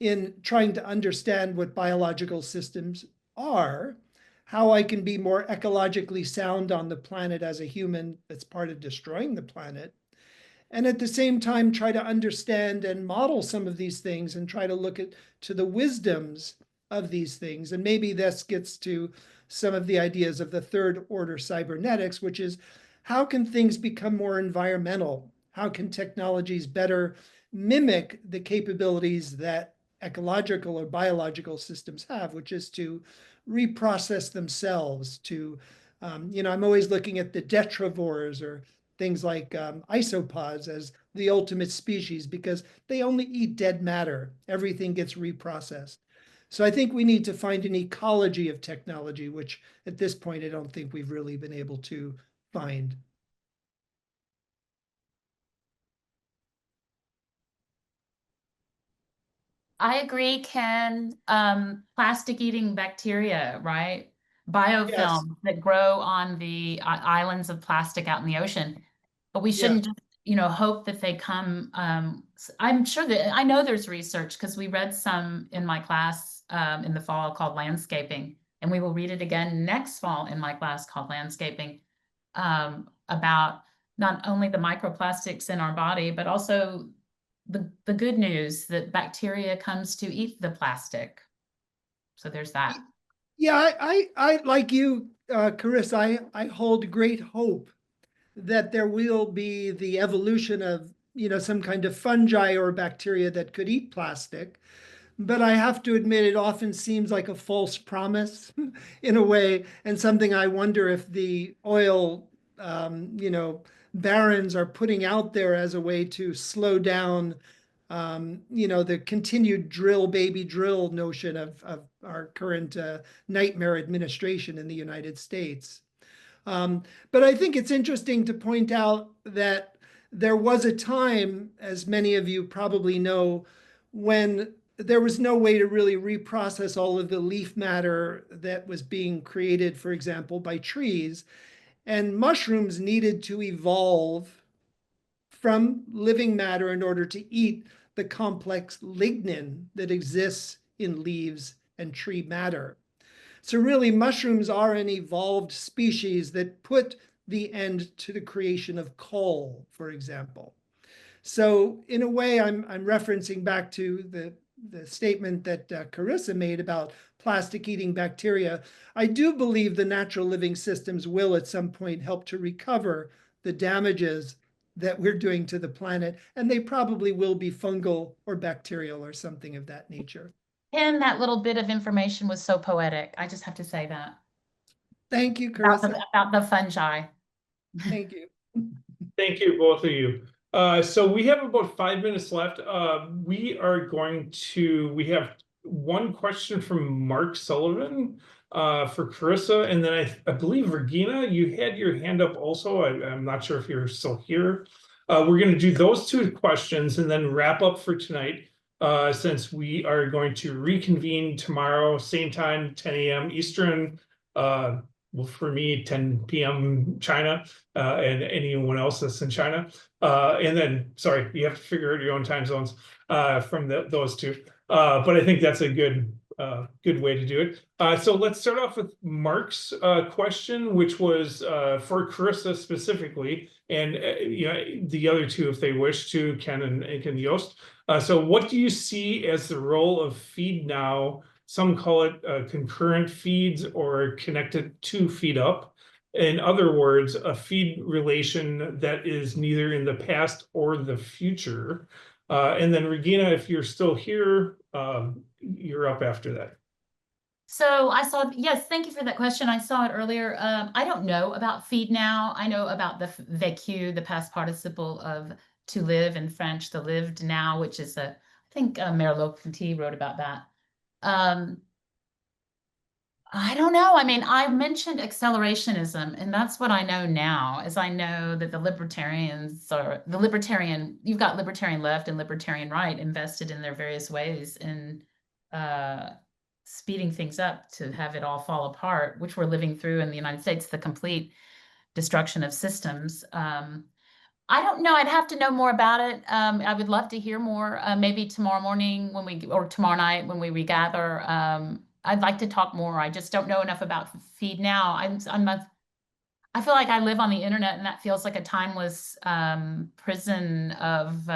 in trying to understand what biological systems are, how I can be more ecologically sound on the planet as a human that's part of destroying the planet, and at the same time try to understand and model some of these things and try to look to the wisdoms of these things. And maybe this gets to some of the ideas of the third order cybernetics, which is how can things become more environmental? How can technologies better mimic the capabilities that ecological or biological systems have, which is to reprocess themselves, to, I'm always looking at the detrivores or things like isopods as the ultimate species, because they only eat dead matter. Everything gets reprocessed. So I think we need to find an ecology of technology, which at this point, I don't think we've really been able to find. I agree, Ken. Plastic-eating bacteria, right? Biofilms that grow on the islands of plastic out in the ocean. But we shouldn't just, hope that they come. I'm sure that I know there's research because we read some in my class in the fall called landscaping, and we will read it again next fall in my class called landscaping, about not only the microplastics in our body, but also the good news that bacteria comes to eat the plastic. So there's that. Yeah, I like you, Charissa, I hold great hope that there will be the evolution of, some kind of fungi or bacteria that could eat plastic. But I have to admit, it often seems like a false promise in a way, and something I wonder if the oil, barons are putting out there as a way to slow down, the continued drill, baby drill notion of our current nightmare administration in the United States. But I think it's interesting to point out that there was a time, as many of you probably know, when there was no way to really reprocess all of the leaf matter that was being created, for example, by trees. And mushrooms needed to evolve from living matter in order to eat the complex lignin that exists in leaves and tree matter. So really, mushrooms are an evolved species that put the end to the creation of coal, for example. So in a way, I'm referencing back to the statement that Charissa made about plastic-eating bacteria. I do believe the natural living systems will at some point help to recover the damages that we're doing to the planet, and they probably will be fungal or bacterial or something of that nature. Ken, that little bit of information was so poetic. I just have to say that. Thank you, About Carissa. about the fungi. Thank you. Thank you, both of you. So we have about 5 minutes left. We have one question from Mark Sullivan for Carissa, and then I believe, Regina, you had your hand up also. I'm not sure if you're still here. We're going to do those two questions and then wrap up for tonight, since we are going to reconvene tomorrow, same time, 10 a.m. Eastern. Well, for me, 10 p.m. China, and anyone else that's in China. And then, sorry, you have to figure out your own time zones from those two. But I think that's a good way to do it. So let's start off with Mark's question, which was for Carissa specifically, and the other two, if they wish to, Ken and Joost. So what do you see as the role of feed now? Some call it concurrent feeds or connected to feed up. In other words, a feed relation that is neither in the past or the future. And then Regina, if you're still here, you're up after that. So I saw, yes, thank you for that question. I saw it earlier. I don't know about feed now. I know about the vécu, the past participle of to live in French, the lived now, which is I think Merleau-Ponty wrote about that. I don't know. I mean, I mentioned accelerationism, and that's what I know now, is I know that you've got libertarian left and libertarian right invested in their various ways in speeding things up to have it all fall apart, which we're living through in the United States, the complete destruction of systems. I don't know. I'd have to know more about it. I would love to hear more. Maybe tomorrow morning or tomorrow night when we regather. I'd like to talk more. I just don't know enough about feed now. I feel like I live on the internet, and that feels like a timeless prison of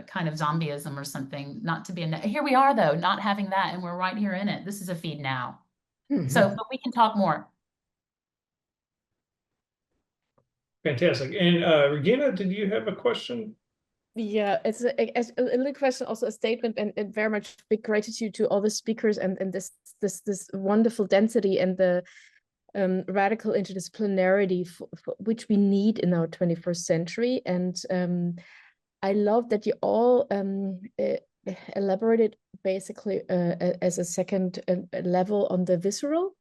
kind of zombieism or something. Not to be here we are though, not having that, and we're right here in it. This is a feed now. So, but we can talk more. Fantastic. And Regina, did you have a question? Yeah, it's a little question, also a statement, and very much big gratitude to all the speakers and this wonderful density and the radical interdisciplinarity for which we need in our 21st century. And I love that you all elaborated basically as a second level on the visceral,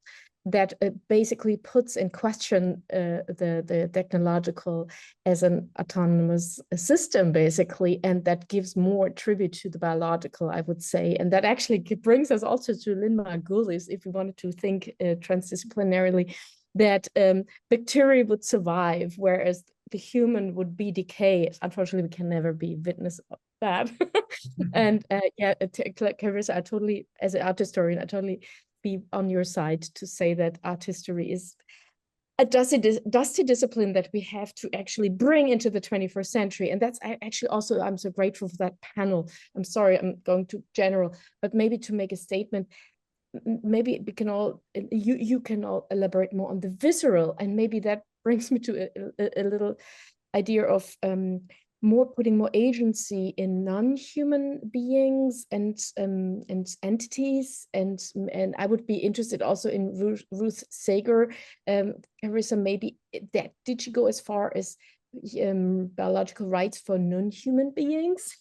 that basically puts in question the technological as an autonomous system, basically, and that gives more tribute to the biological, I would say. And that actually brings us also to Lynn Margulis, if we wanted to think transdisciplinarily, that bacteria would survive, whereas the human would be decayed. Unfortunately, we can never be witness of that. And yeah, Carissa, I totally, as an art historian, I totally be on your side to say that art history is a dusty discipline that we have to actually bring into the 21st century. And that's actually also, I'm so grateful for that panel. I'm sorry, I'm going too general, but maybe to make a statement, maybe we can all, you can all elaborate more on the visceral, and maybe that brings me to a little idea of putting more agency in non-human beings and entities, and I would be interested also in Ruth Sager. Carissa, maybe that did she go as far as biological rights for non-human beings,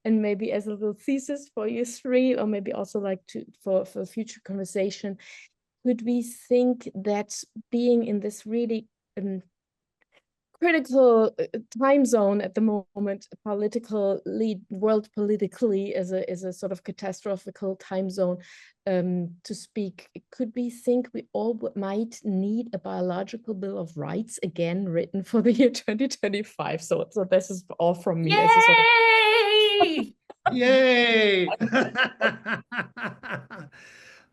and maybe as a little thesis for you three, or maybe also like for future conversation, could we think that being in this really critical time zone at the moment, world politically, is a sort of catastrophical time zone, to speak, could we think we all might need a biological bill of rights again written for the year 2025? So this is all from me. Yay! Yay!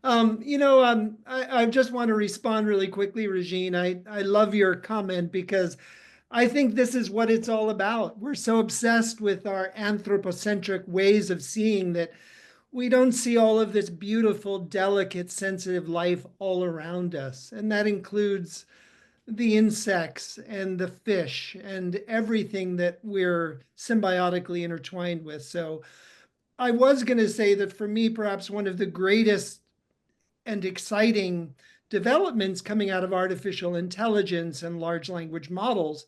I just want to respond really quickly, Regine. I love your comment, because I think this is what it's all about. We're so obsessed with our anthropocentric ways of seeing that we don't see all of this beautiful, delicate, sensitive life all around us. And that includes the insects and the fish and everything that we're symbiotically intertwined with. So I was going to say that for me, perhaps one of the greatest and exciting developments coming out of artificial intelligence and large language models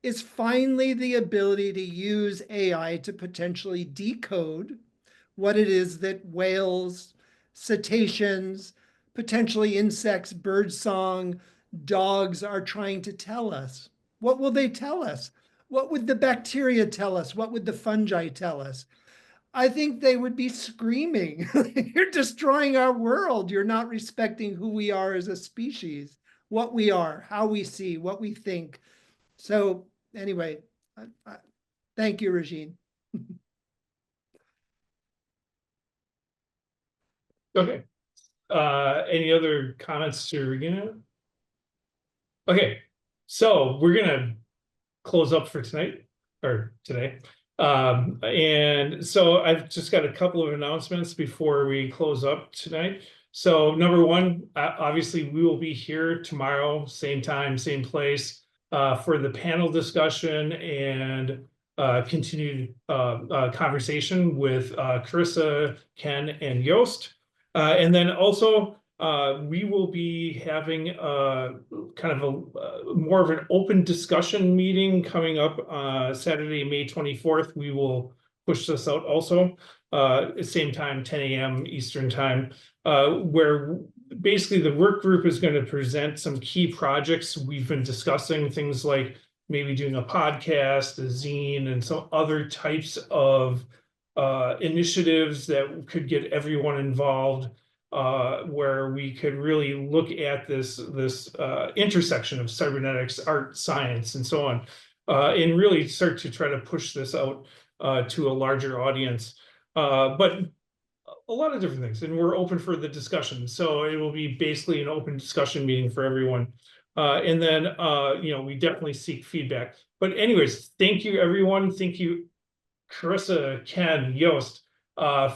is finally the ability to use AI to potentially decode what it is that whales, cetaceans, potentially insects, birdsong, dogs are trying to tell us. What will they tell us? What would the bacteria tell us? What would the fungi tell us? I think they would be screaming, you're destroying our world. You're not respecting who we are as a species, what we are, how we see, what we think. So anyway, thank you, Regine. Okay. Any other comments to Regina? Okay, so we're gonna close up for tonight or today. And so I've just got a couple of announcements before we close up tonight. So number one, obviously we will be here tomorrow, same time, same place, for the panel discussion and continued conversation with Charissa, Ken, and Joost. And then also we will be having kind of a more of an open discussion meeting coming up Saturday, May 24th. We will push this out also, same time, 10 a.m. Eastern time, where basically the work group is going to present some key projects we've been discussing, things like maybe doing a podcast, a zine, and some other types of initiatives that could get everyone involved, where we could really look at this intersection of cybernetics, art, science, and so on, and really start to try to push this out to a larger audience. But a lot of different things, and we're open for the discussion. So it will be basically an open discussion meeting for everyone. And then, you know, we definitely seek feedback. But anyways, thank you, everyone. Thank you, Charissa, Ken, Joost,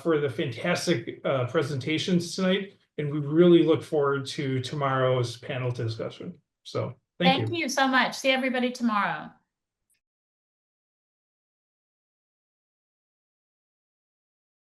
for the fantastic presentations tonight. And we really look forward to tomorrow's panel discussion. So thank you. Thank you so much. See everybody tomorrow.